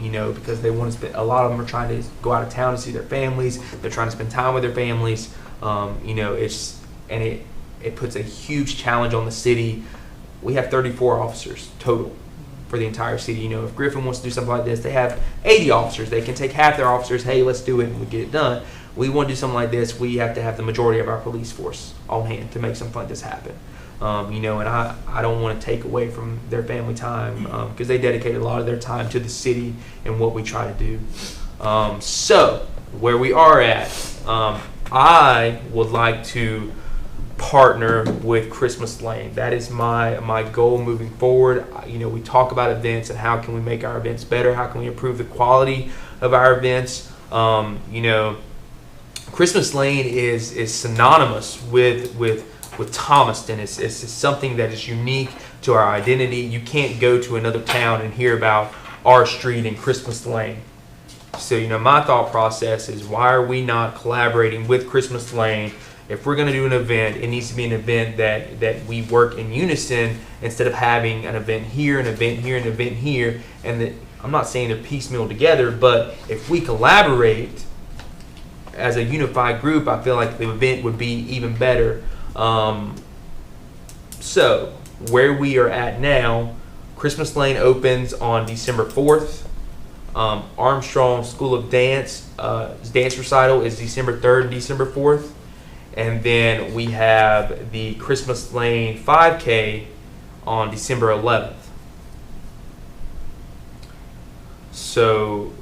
you know, because they want to spend. A lot of them are trying to go out of town to see their families. They're trying to spend time with their families. You know, it puts a huge challenge on the city. We have 34 officers total for the entire city. You know, if Griffin wants to do something like this, they have 80 officers. They can take half their officers. Hey, let's do it, and we get it done. We want to do something like this. We have to have the majority of our police force on hand to make something like this happen. You know, and I don't want to take away from their family time because they dedicated a lot of their time to the city and what we try to do. So, where we are at, I would like to partner with Christmas Lane. That is my goal moving forward. You know, we talk about events and how can we make our events better, how can we improve the quality of our events. You know, Christmas Lane is synonymous with Thomaston. It's something that is unique to our identity. You can't go to another town and hear about our street and Christmas Lane. So, my thought process is, why are we not collaborating with Christmas Lane? If we're going to do an event, it needs to be an event that we work in unison, instead of having an event here, an event here, an event here. And that, I'm not saying they're piecemeal together, but if we collaborate as a unified group, I feel like the event would be even better. So, where we are at now, Christmas Lane opens on December 4th. Armstrong School of Dance, dance recital is December 3rd and December 4th. And then we have the Christmas Lane 5K on December 11th. So,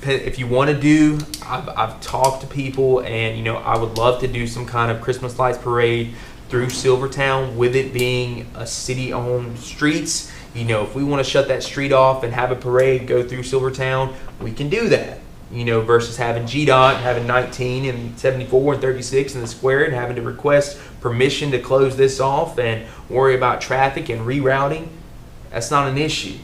if you want to do, I've talked to people, and I would love to do some kind of Christmas lights parade through Silvertown, with it being a city-owned streets. If we want to shut that street off and have a parade go through Silvertown, we can do that. Versus having GDOT, having 19 and 74 and 36 in the square, and having to request permission to close this off and worry about traffic and rerouting. That's not an issue.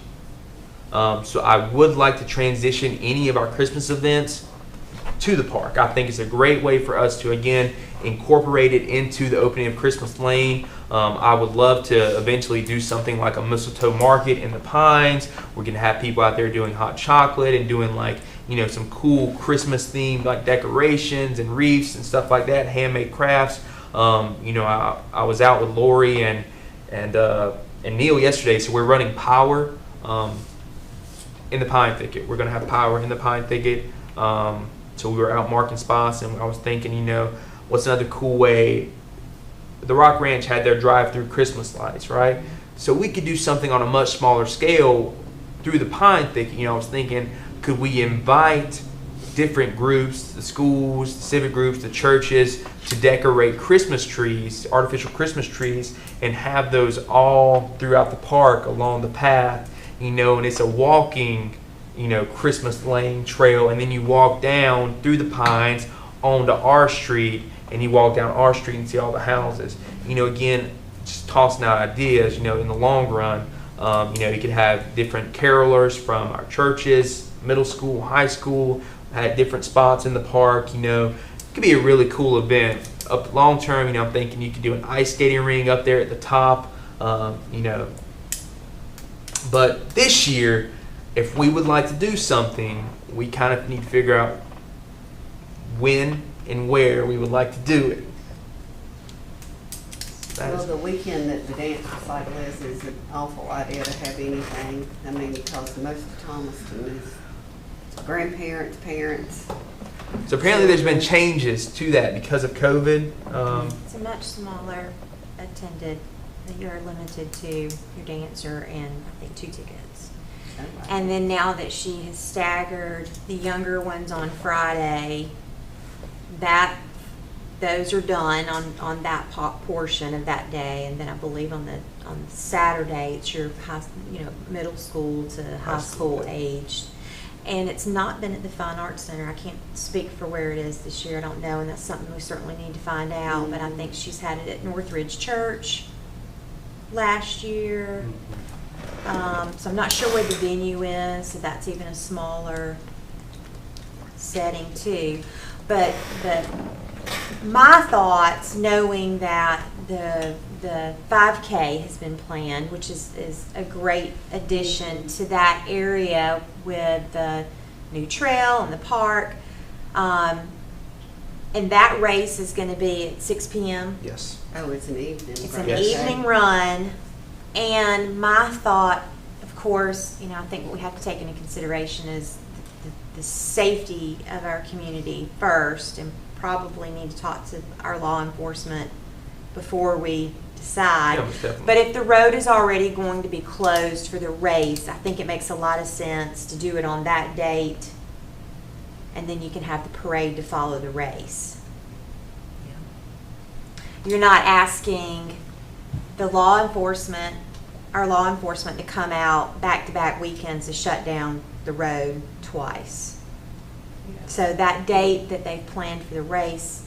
So I would like to transition any of our Christmas events to the park. I think it's a great way for us to, again, incorporate it into the opening of Christmas Lane. I would love to eventually do something like a mistletoe market in the Pines. We're going to have people out there doing hot chocolate and doing some cool Christmas themed decorations and wreaths and stuff like that, handmade crafts. I was out with Lori and Neil yesterday, so we're running power in the pine thicket. We're going to have power in the pine thicket. So we were out marking spots, and I was thinking, what's another cool way? The Rock Ranch had their drive-through Christmas lights, right? So we could do something on a much smaller scale through the pine thicket. I was thinking, could we invite different groups, the schools, the civic groups, the churches, to decorate Christmas trees, artificial Christmas trees, and have those all throughout the park along the path, and it's a walking, Christmas Lane trail, and then you walk down through the pines onto our street, and you walk down our street and see all the houses. Again, just tossing out ideas, in the long run. You could have different carolers from our churches, middle school, high school, at different spots in the park. It could be a really cool event. Up long term, I'm thinking you could do an ice skating ring up there at the top, But this year, if we would like to do something, we kind of need to figure out when and where we would like to do it. Well, the weekend that the dance recital is an awful idea to have anything. Because most of Thomaston is grandparents, parents. So apparently there's been changes to that because of COVID. It's a much smaller attended. You're limited to your dancer and I think 2 tickets. And then now that she has staggered the younger ones on Friday, those are done on that portion of that day, and then I believe on Saturday it's your middle school to high school aged. And it's not been at the Fine Arts Center. I can't speak for where it is this year. I don't know, and that's something we certainly need to find out. But I think she's had it at Northridge Church last year. So I'm not sure where the venue is, so that's even a smaller setting too. But my thoughts, knowing that the 5K has been planned, which is a great addition to that area with the new trail and the park, and that race is going to be at 6 p.m. Yes. Oh, it's an evening. It's an right? evening run, and my thought, of course, I think what we have to take into consideration is the safety of our community first, and probably need to talk to our law enforcement before we decide. Yeah, most definitely. But if the road is already going to be closed for the race, I think it makes a lot of sense to do it on that date, and then you can have the parade to follow the race. You're not asking our law enforcement to come out back-to-back weekends to shut down the road twice. So that date that they've planned for the race,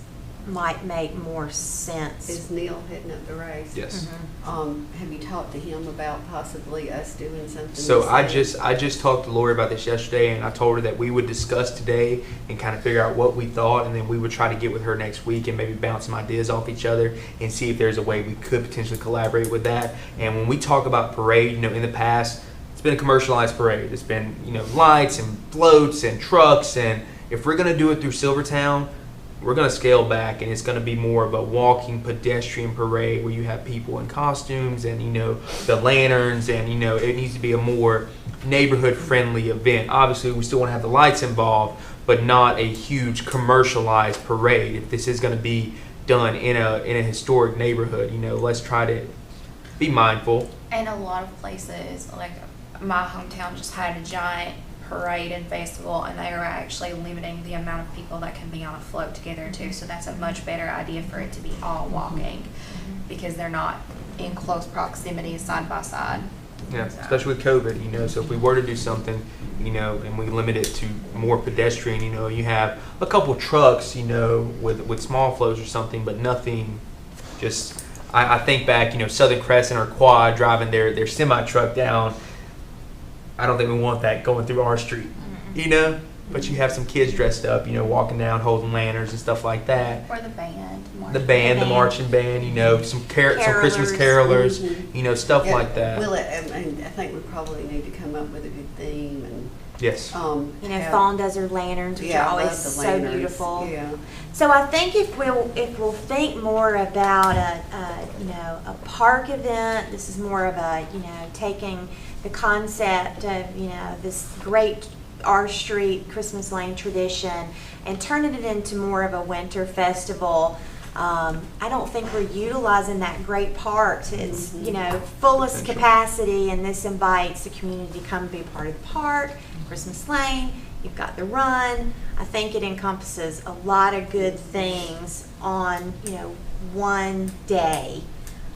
might make more sense. Is Neil heading up the race? Yes. Have you talked to him about possibly us doing something? So the I same? just talked to Lori about this yesterday, and I told her that we would discuss today and kind of figure out what we thought, and then we would try to get with her next week and maybe bounce some ideas off each other and see if there's a way we could potentially collaborate with that. And when we talk about parade, in the past, it's been a commercialized parade. It's been, lights and floats and trucks, and if we're going to do it through Silvertown, we're going to scale back, and it's going to be more of a walking pedestrian parade where you have people in costumes and, the lanterns, and, it needs to be a more neighborhood friendly event. Obviously, we still want to have the lights involved, but not a huge commercialized parade. If this is going to be done in a historic neighborhood, let's try to be mindful. And a lot of places, like my hometown just had a giant parade and festival, and they were actually limiting the amount of people that can be on a float together too. So that's a much better idea for it to be all walking, because they're not in close proximity side by side. Yeah, especially with COVID, so if we were to do something, and we limit it to more pedestrian, you have a couple trucks, with small floats or something, but nothing just, I think back, Southern Crescent or Quad driving their semi-truck down. I don't think we want that going through our street, but you have some kids dressed up, walking down holding lanterns and stuff like that. Or the band. The marching band, some Christmas carolers, stuff like that. Well, and I think we probably need to come up with a good theme and. Yes. Fawn Desert lanterns, which are I always love the so lanterns. beautiful. Yeah. So I think if we'll think more about a park event, this is more of a taking the concept of this great R Street Christmas Lane tradition and turning it into more of a winter festival. I don't think we're utilizing that great park to its fullest capacity, and this invites the community to come be a part of the park. Christmas Lane, you've got the run. I think it encompasses a lot of good things on one day.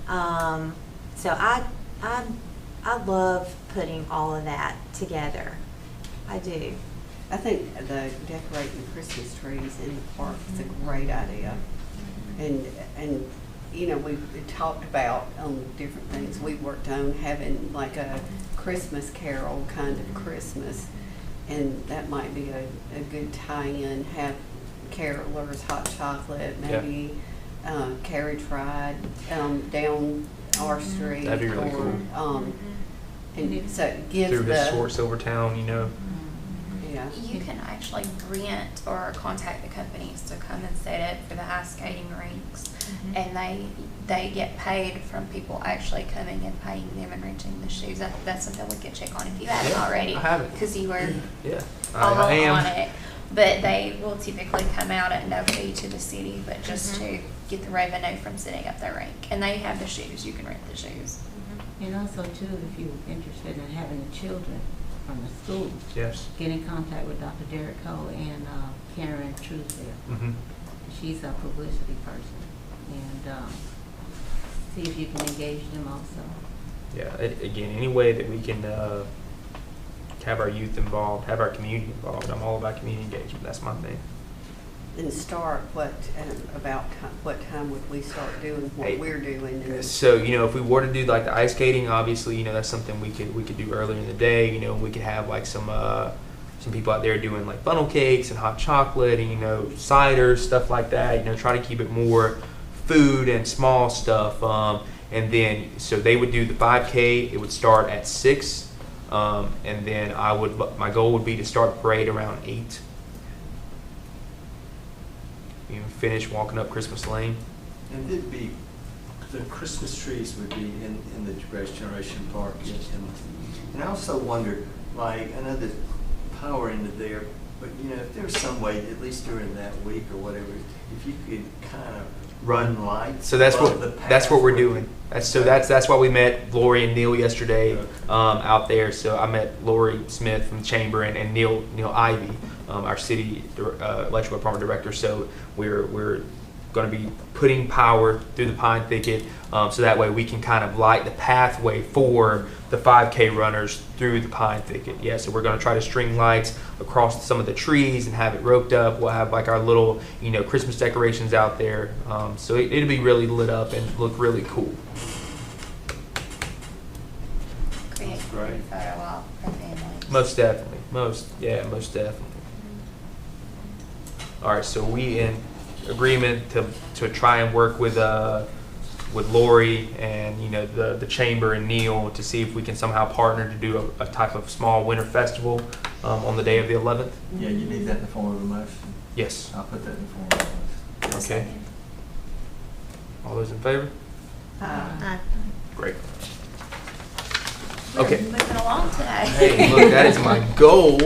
So I love putting all of that together. I do. I think the decorating Christmas trees in the park is a great idea. And we've talked about different things we worked on, having like a Christmas carol kind of Christmas, and that might be a good tie-in. Have carolers, hot chocolate, maybe carriage ride down our street. That'd be really cool. And so it gives through the historic Silvertown, yeah. You can actually rent or contact the companies to come and set it for the ice skating rinks, and they get paid from people actually coming and paying them and renting the shoes. That's something we could check on if you haven't already. I haven't. Because you were I I am. on it. But they will typically come out at no fee to the city, but just to get the revenue from setting up their rink. And they have the shoes. You can rent the shoes. And also too, if you're interested in having the children from the schools, Yes. get in contact with Dr. Derek Cole and Karen Truesdale. Mm-hmm. She's a publicity person, and see if you can engage them also. Yeah. Again, any way that we can have our youth involved, have our community involved. I'm all about community engagement. That's my thing. And start what time would we start doing what we're doing? And So if we were to do like the ice skating, obviously that's something we could do earlier in the day. We could have like some people out there doing like funnel cakes and hot chocolate and cider, stuff like that. Try to keep it more food and small stuff. And then so they would do the 5K. It would start at 6, and then my goal would be to start the parade around 8. Finish walking up Christmas Lane. And it'd be, the Christmas trees would be in the Grace Generation Park. And I also wonder, like, I know there's power into there, but if there's some way, at least during that week or whatever, if you could kind of run lights. So that's above what we're doing. That's why we met Lori and Neil yesterday out there. So I met Lori Smith from the Chamber and Neil Ivy, our city electrical department director. So we're going to be putting power through the pine thicket, so that way we can kind of light the pathway for the 5K runners through the pine thicket. Yeah, so we're going to try to string lights across some of the trees and have it roped up. We'll have like our little, Christmas decorations out there. So it'll be really lit up and look really cool. Create a great. photo op for families. Most definitely. Most definitely. All right, so we in agreement to try and work with Lori and the chamber and Neil to see if we can somehow partner to do a type of small winter festival on the day of the 11th. Yeah, you need that in the form of a motion. Yes. I'll put that in the form of a motion. Okay. All those in favor? Great. We're Okay. moving along today. Hey, look, that is my goal.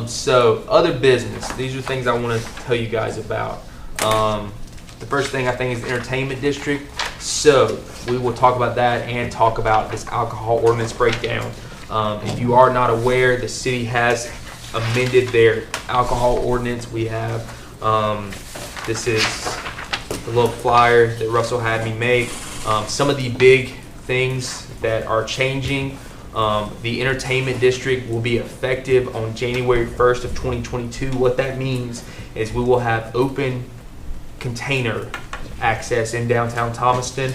So other business. These are things I want to tell you guys about. The first thing I think is the entertainment district. So we will talk about that and talk about this alcohol ordinance breakdown. If you are not aware, the city has amended their alcohol ordinance. We have, this is the little flyer that Russell had me make. Some of the big things that are changing. The entertainment district will be effective on January 1st of 2022. What that means is we will have open container access in downtown Thomaston.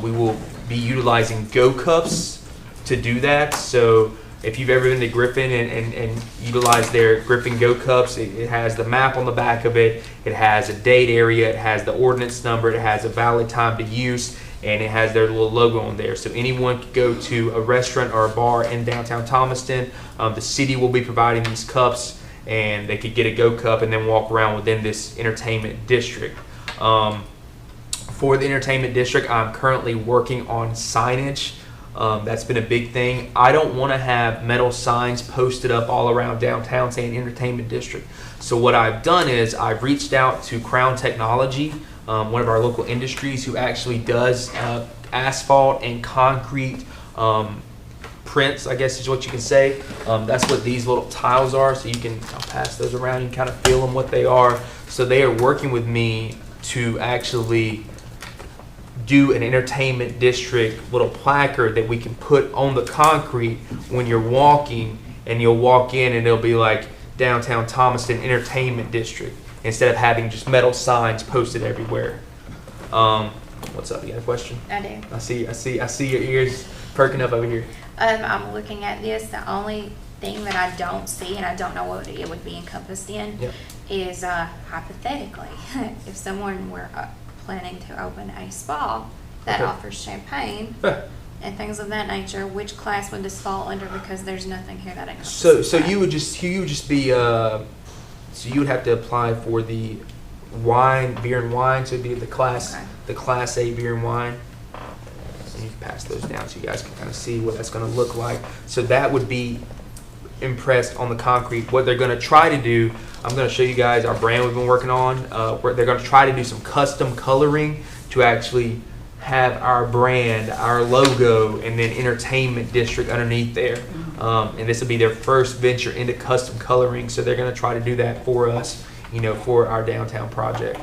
We will be utilizing Go Cups to do that. So if you've ever been to Griffin and utilized their Griffin Go Cups, it has the map on the back of it. It has a date area. It has the ordinance number. It has a valid time to use. And it has their little logo on there. So anyone could go to a restaurant or a bar in downtown Thomaston. The city will be providing these cups, and they could get a Go Cup and then walk around within this entertainment district. For the entertainment district, I'm currently working on signage. That's been a big thing. I don't want to have metal signs posted up all around downtown saying entertainment district. So what I've done is I've reached out to Crown Technology, one of our local industries who actually does asphalt and concrete prints, I guess is what you can say. That's what these little tiles are. So I'll pass those around. You can kind of feel them, what they are. So they are working with me to actually do an entertainment district little placard that we can put on the concrete when you're walking, and you'll walk in and it'll be like downtown Thomaston Entertainment District instead of having just metal signs posted everywhere. What's up? You got a question? I do. I see your ears perking up over here. I'm looking at this. The only thing that I don't see, and I don't know what it would be encompassed in, Yep. is hypothetically, if someone were planning to open a spa that Okay. offers champagne Huh. and things of that nature, which class would this fall under? Because there's nothing here that encompasses So that. you would just be so you would have to apply for the beer and wine. So it'd be the class A beer and wine. And you can pass those down so you guys can kind of see what that's going to look like. So that would be impressed on the concrete. What they're going to try to do, I'm going to show you guys our brand we've been working on. Where they're going to try to do some custom coloring to actually have our brand, our logo, and then entertainment district underneath there. And this will be their first venture into custom coloring. So they're going to try to do that for us, for our downtown project.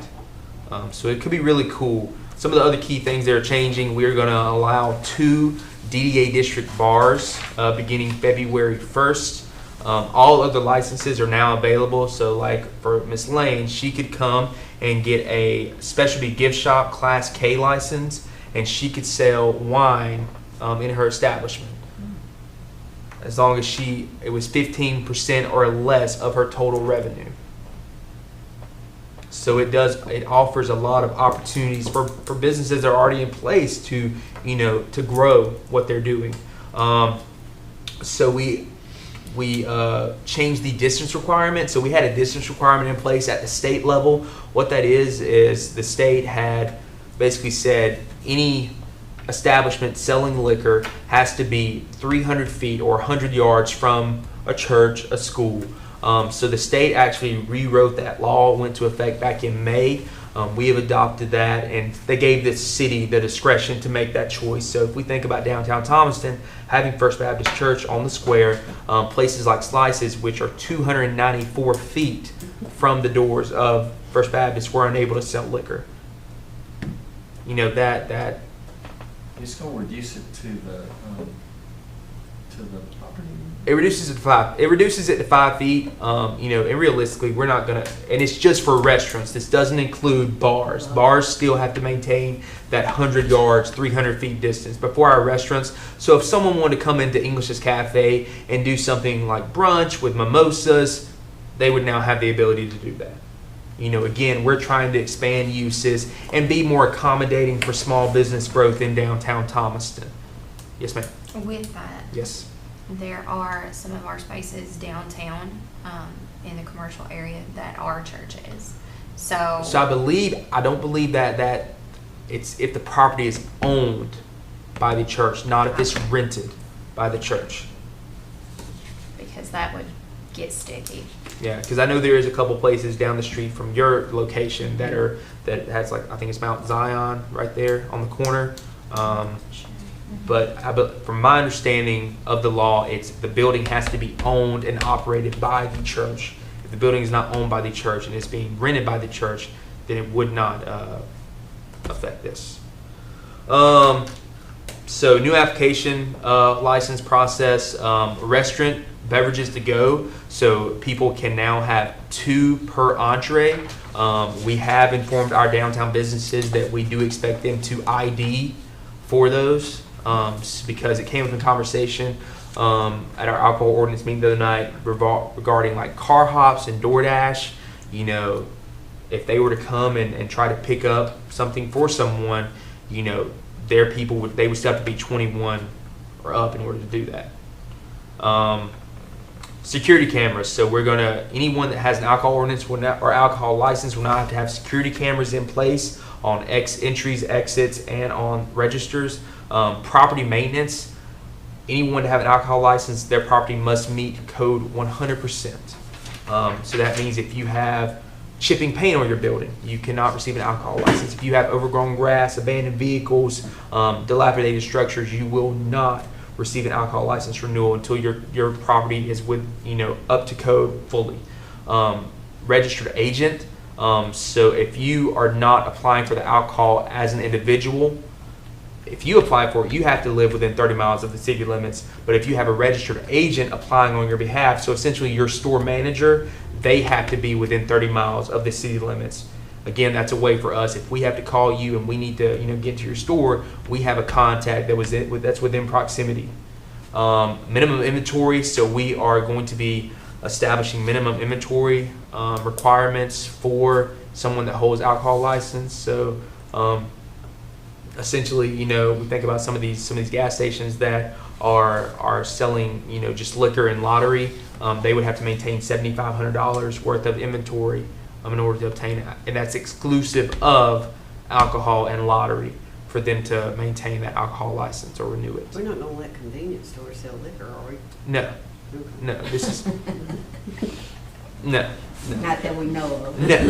So it could be really cool. Some of the other key things that are changing, we're going to allow 2 DDA district bars beginning February 1st. All other licenses are now available. So like for Miss Lane, she could come and get a specialty gift shop Class K license, and she could sell wine in her establishment. As long as it was 15% or less of her total revenue. So it offers a lot of opportunities for businesses that are already in place to grow what they're doing. So we changed the distance requirement. So we had a distance requirement in place at the state level. What that is the state had basically said any establishment selling liquor has to be 300 feet or 100 yards from a church, a school. So the state actually rewrote that law, went to effect back in May. We have adopted that, and they gave the city the discretion to make that choice. So if we think about downtown Thomaston, having First Baptist Church on the square, places like Slices, which are 294 feet from the doors of First Baptist were unable to sell liquor. You know, that It's gonna reduce it to the property. it reduces it to 5. It reduces it to 5 feet. You know, and realistically, we're not gonna. And it's just for restaurants. This doesn't include bars. Bars still have to maintain that 100 yards, 300 feet distance before our restaurants. So if someone wanted to come into English's Cafe and do something like brunch with mimosas, they would now have the ability to do that. You know, again, we're trying to expand uses and be more accommodating for small business growth in downtown Thomaston. Yes, ma'am. With that, Yes. there are some of our spaces downtown, in the commercial area that are churches. So I don't believe that it's if the property is owned by the church, not if it's rented by the church. because that would get sticky. Yeah, because I know there is a couple places down the street from your location that has, like, I think it's Mount Zion right there on the corner. But from my understanding of the law, it's the building has to be owned and operated by the church. If the building is not owned by the church and it's being rented by the church, then it would not affect this. So new application license process, restaurant beverages to go. So people can now have 2 per entree. We have informed our downtown businesses that we do expect them to ID for those, because it came up in conversation at our alcohol ordinance meeting the other night regarding like car hops and DoorDash. You know, if they were to come and try to pick up something for someone, you know, their people they would still have to be 21 or up in order to do that. Security cameras. So anyone that has an alcohol ordinance or alcohol license will not have to have security cameras in place on entries, exits, and on registers. Property maintenance. Anyone to have an alcohol license, their property must meet code 100%. So that means if you have chipping paint on your building, you cannot receive an alcohol license. If you have overgrown grass, abandoned vehicles, dilapidated structures, you will not receive an alcohol license renewal until your property is up to code fully. Registered agent. So if you are not applying for the alcohol as an individual, if you apply for it, you have to live within 30 miles of the city limits. But if you have a registered agent applying on your behalf, so essentially your store manager, they have to be within 30 miles of the city limits. Again, that's a way for us. If we have to call you and we need to, get to your store, we have a contact that's within proximity. Minimum inventory. So we are going to be establishing minimum inventory requirements for someone that holds alcohol license. So essentially, we think about some of these gas stations that are selling, just liquor and lottery. They would have to maintain $7,500 worth of inventory in order to obtain that, and that's exclusive of alcohol and lottery for them to maintain that alcohol license or renew it. We're not gonna let convenience stores sell liquor, are we? No, this is no. Not that we know of. No.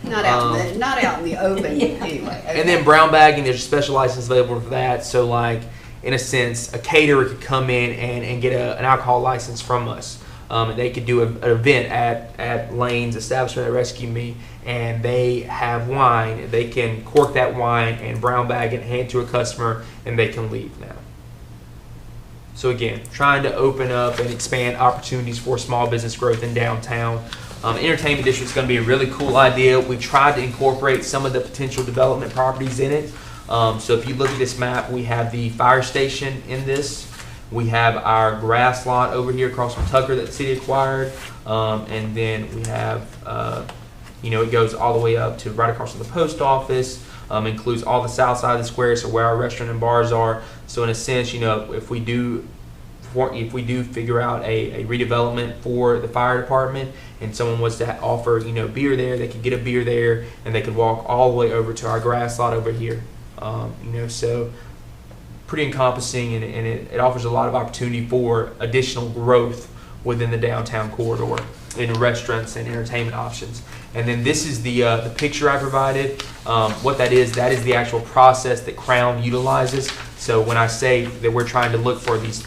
Not out in the open anyway. Okay. And then brown bagging, there's a special license available for that. So, like, in a sense, a caterer could come in and get an alcohol license from us. And they could do an event at Lane's establishment at Rescue Me, and they have wine. They can cork that wine and brown bag it, hand it to a customer, and they can leave now. So again, trying to open up and expand opportunities for small business growth in downtown. Entertainment district is going to be a really cool idea. We tried to incorporate some of the potential development properties in it. So if you look at this map, we have the fire station in this. We have our grass lot over here across from Tucker that the city acquired. And then we have, it goes all the way up to right across from the post office. Includes all the south side of the square, so where our restaurant and bars are. So in a sense, if we do figure out a redevelopment for the fire department, and someone was to offer beer there, they could get a beer there, and they could walk all the way over to our grass lot over here. So pretty encompassing, and it offers a lot of opportunity for additional growth within the downtown corridor in restaurants and entertainment options. And then this is the picture I provided. What that is the actual process that Crown utilizes. So when I say that we're trying to look for these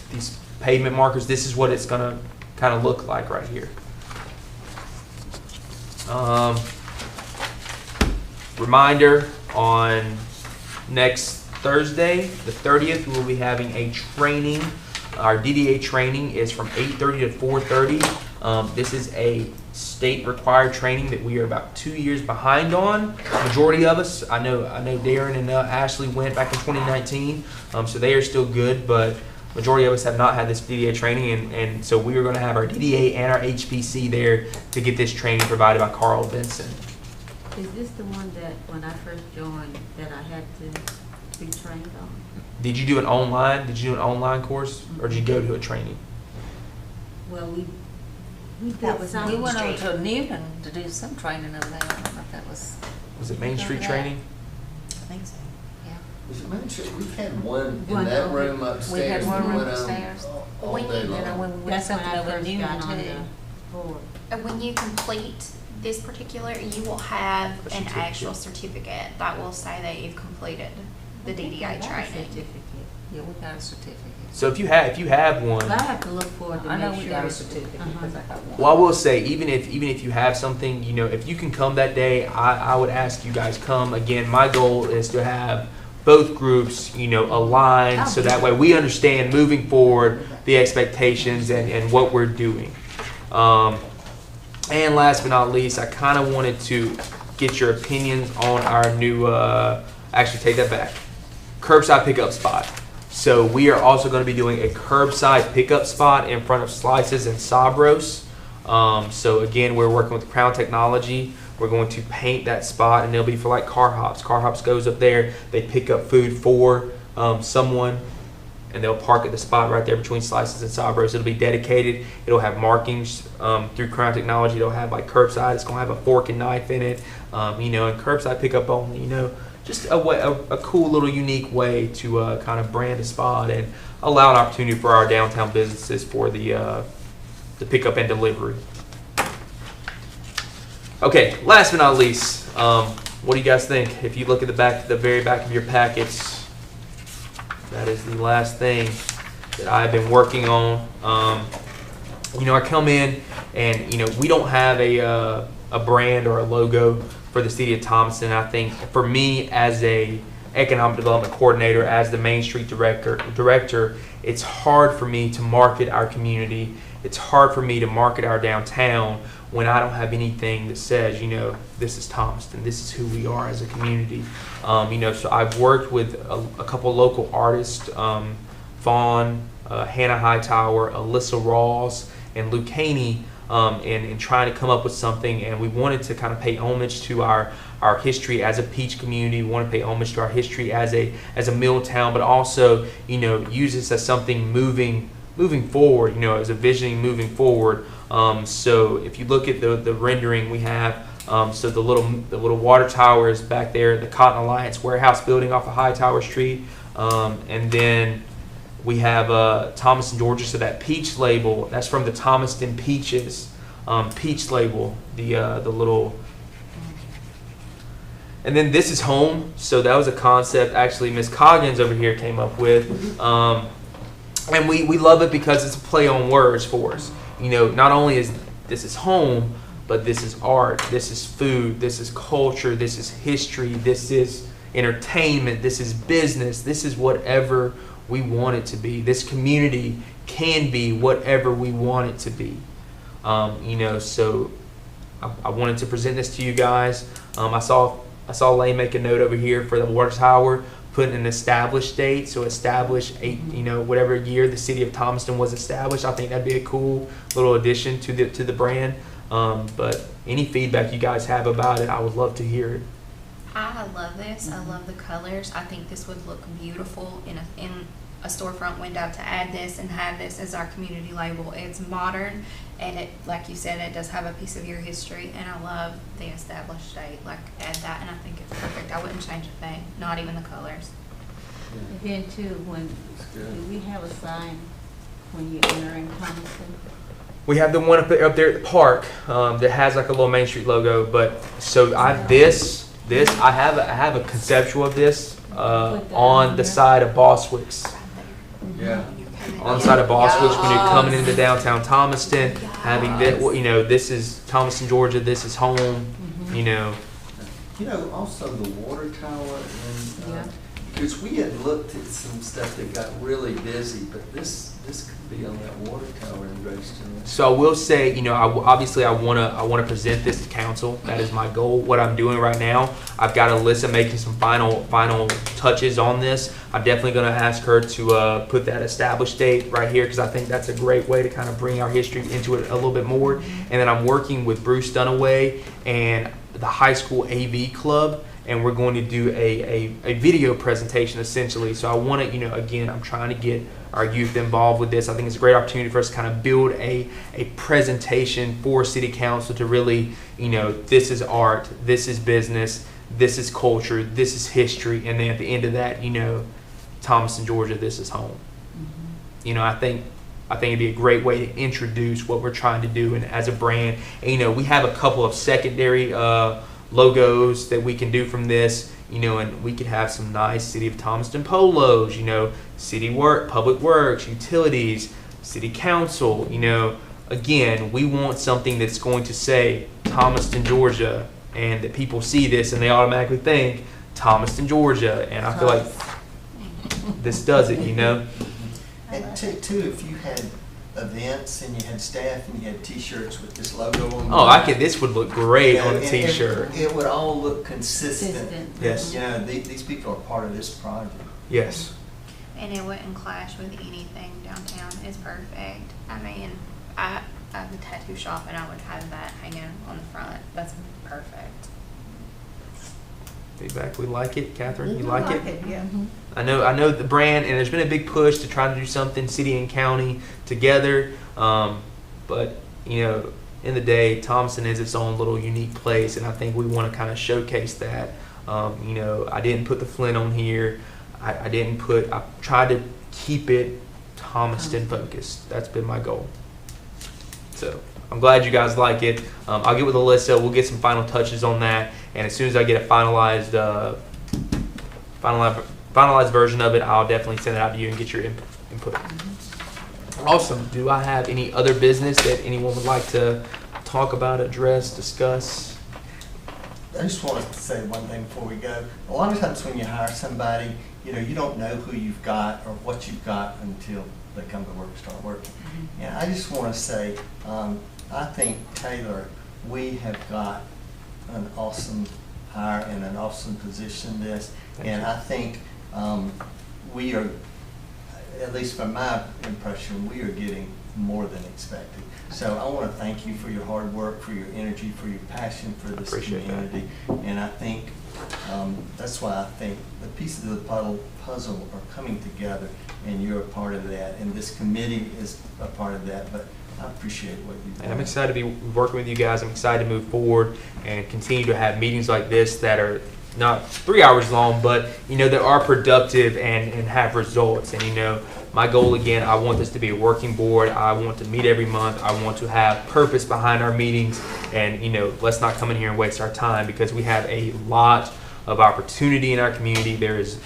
pavement markers, this is what it's going to kind of look like right here. Reminder, on next Thursday, the 30th, we will be having a training. Our DDA training is from 8:30 to 4:30. This is a state required training that we are about 2 years behind on. Majority of us, I know Darren and Ashley went back in 2019, so they are still good, but majority of us have not had this DDA training, and so we are going to have our DDA and our HPC there to get this training provided by Carl Benson. Is this the one that when I first joined that I had to be trained on? Did you do an online course, or did you go to a training? Well, we That did was, some. we went over to Newton to do some training over there. I don't know if that was. Was it Main Street training? I think so, yeah. Was it Main Street? We had one in One that over- room upstairs. we had one that room went on upstairs. all When day you- You know, long. when we went That's when something I over first Newton got on too. the board. When you complete this particular, you will have A an certificate. actual certificate that will say that you've completed the I think I DDA got a training. certificate. Yeah, we got a certificate. So if you have one, But I have to look for it to I know make we sure. got a certificate because I got one. well, I will say, even if you have something, if you can come that day, I would ask you guys come. Again, my goal is to have both groups, aligned, so that way we understand moving forward the expectations and what we're doing. And last but not least, I kind of wanted to get your opinions on our new, actually take that back, curbside pickup spot. So we are also going to be doing a curbside pickup spot in front of Slices and Sabros. So again, we're working with Crown Technology. We're going to paint that spot, and it'll be for like Car Hops. Car Hops goes up there. They pick up food for someone, and they'll park at the spot right there between Slices and Sabros. It'll be dedicated. It'll have markings through Crown Technology. It'll have like curbside. It's going to have a fork and knife in it, and curbside pickup only. Just a cool little unique way to kind of brand a spot and allow an opportunity for our downtown businesses for the pickup and delivery. Okay, last but not least, what do you guys think? If you look at the very back of your packets, that is the last thing that I've been working on. I come in and we don't have a brand or a logo for the city of Thomaston. I think for me as a economic development coordinator, as the Main Street director, it's hard for me to market our community. It's hard for me to market our downtown when I don't have anything that says, this is Thomaston, this is who we are as a community. So I've worked with a couple local artists, Vaughn, Hannah Hightower, Alyssa Rawls, and Luke Haney, and trying to come up with something. And we wanted to kind of pay homage to our history as a peach community. We want to pay homage to our history as a mill town, but also use this as something moving forward, as a visioning moving forward. So if you look at the rendering we have, so the little water tower is back there, the Cotton Alliance warehouse building off of Hightower Street, and then we have Thomaston, Georgia. So that peach label, that's from the Thomaston Peaches peach label, the little. And then this is home. So that was a concept actually Miss Coggins over here came up with. And we love it because it's a play on words for us. Not only is this is home, but this is art, this is food, this is culture, this is history, this is entertainment, this is business, this is whatever we want it to be. This community can be whatever we want it to be. So I wanted to present this to you guys. I saw Lane make a note over here for the water tower, putting an established date, so established whatever year the city of Thomaston was established. I think that'd be a cool little addition to the brand. But any feedback you guys have about it, I would love to hear it. I love this. I love the colors. I think this would look beautiful in a storefront window to add this and have this as our community label. It's modern, and it, like you said, it does have a piece of your history, and I love the established date. Add that, and I think it's perfect. I wouldn't change a thing, not even the colors. And then too, do we have a sign when you're entering Thomaston? We have the one up there at the park that has like a little Main Street logo. But so I have a conceptual of this on the side of Boswick's. Yeah. on the side of Boswich when you're coming into downtown Thomaston, having that, you know, this is Thomaston, Georgia, this is home, you know. You know, also the water tower, Yeah. and, because we had looked at some stuff that got really busy, but this could be on that water tower in Greystone. So I will say, you know, obviously I wanna present this to council. That is my goal. What I'm doing right now, I've got Alyssa making some final touches on this. I'm definitely gonna ask her to put that established date right here because I think that's a great way to kind of bring our history into it a little bit more. And then I'm working with Bruce Dunaway and the high school AV club, and we're going to do a video presentation essentially. So I want to, you know, again, I'm trying to get our youth involved with this. I think it's a great opportunity for us to kind of build a presentation for city council to really, you know, this is art, this is business, this is culture, this is history, and then at the end of that, you know, Thomaston, Georgia, this is home. You know, I think it'd be a great way to introduce what we're trying to do and as a brand. And, you know, we have a couple of secondary logos that we can do from this, you know, and we could have some nice City of Thomaston polos, you know, public works, utilities, city council, you know. Again, we want something that's going to say Thomaston, Georgia, and that people see this and they automatically think Thomaston, Georgia, and I feel like this does it, you know. And too, if you had events and you had staff and you had T-shirts with this logo on them. Oh, this would look great on a and T-shirt. It would all look consistent. Consistent. Yes. You know, these people are part of this project. Yes. And it wouldn't clash with anything downtown. It's perfect. I mean, I have a tattoo shop and I would have that hanging on the front. That's perfect. Feedback, we like it. Catherine, you I like it? Yeah. I know the brand, and there's been a big push to try to do something city and county together. But you know, in the day, Thomaston is its own little unique place, and I think we want to kind of showcase that. You know, I didn't put the Flint on here. I tried to keep it Thomaston focused. That's been my goal. So I'm glad you guys like it. I'll get with Alyssa. We'll get some final touches on that, and as soon as I get a finalized version of it, I'll definitely send it out to you and get your input. Awesome. Do I have any other business that anyone would like to talk about, address, discuss? I just want to say one thing before we go. A lot of times when you hire somebody, you know, you don't know who you've got or what you've got until they come to work, start working. And I just want to say, I think, Taylor, we have got an awesome hire and an awesome position in this. And I think we are, at least from my impression, we are getting more than expected. So I want to thank you for your hard work, for your energy, for your passion for this community. And I think that's why I think the pieces of the puzzle are coming together, and you're a part of that. And this committee is a part of that. But I appreciate what you've done. I'm excited to be working with you guys. I'm excited to move forward and continue to have meetings like this that are not 3 hours long, but you know, that are productive and have results. And you know, my goal again, I want this to be a working board. I want to meet every month. I want to have purpose behind our meetings, and you know, let's not come in here and waste our time because we have a lot of opportunity in our community. There is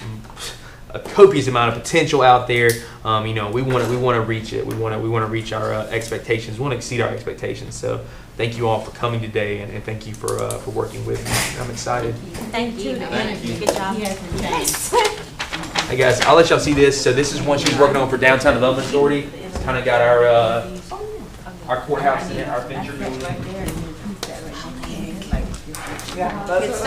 a copious amount of potential out there. You know, we want to reach it. We want to reach our expectations. We want to exceed our expectations. So thank you all for coming today, and thank you for working with me. I'm excited. Thank you. Thank you. Good job. He hasn't changed. Hey guys, I'll let y'all see this. So this is one she was working on for Downtown Development Authority. It's kind of got our courthouse in it, our venture building. Right there, and then he said right there. Yeah. It's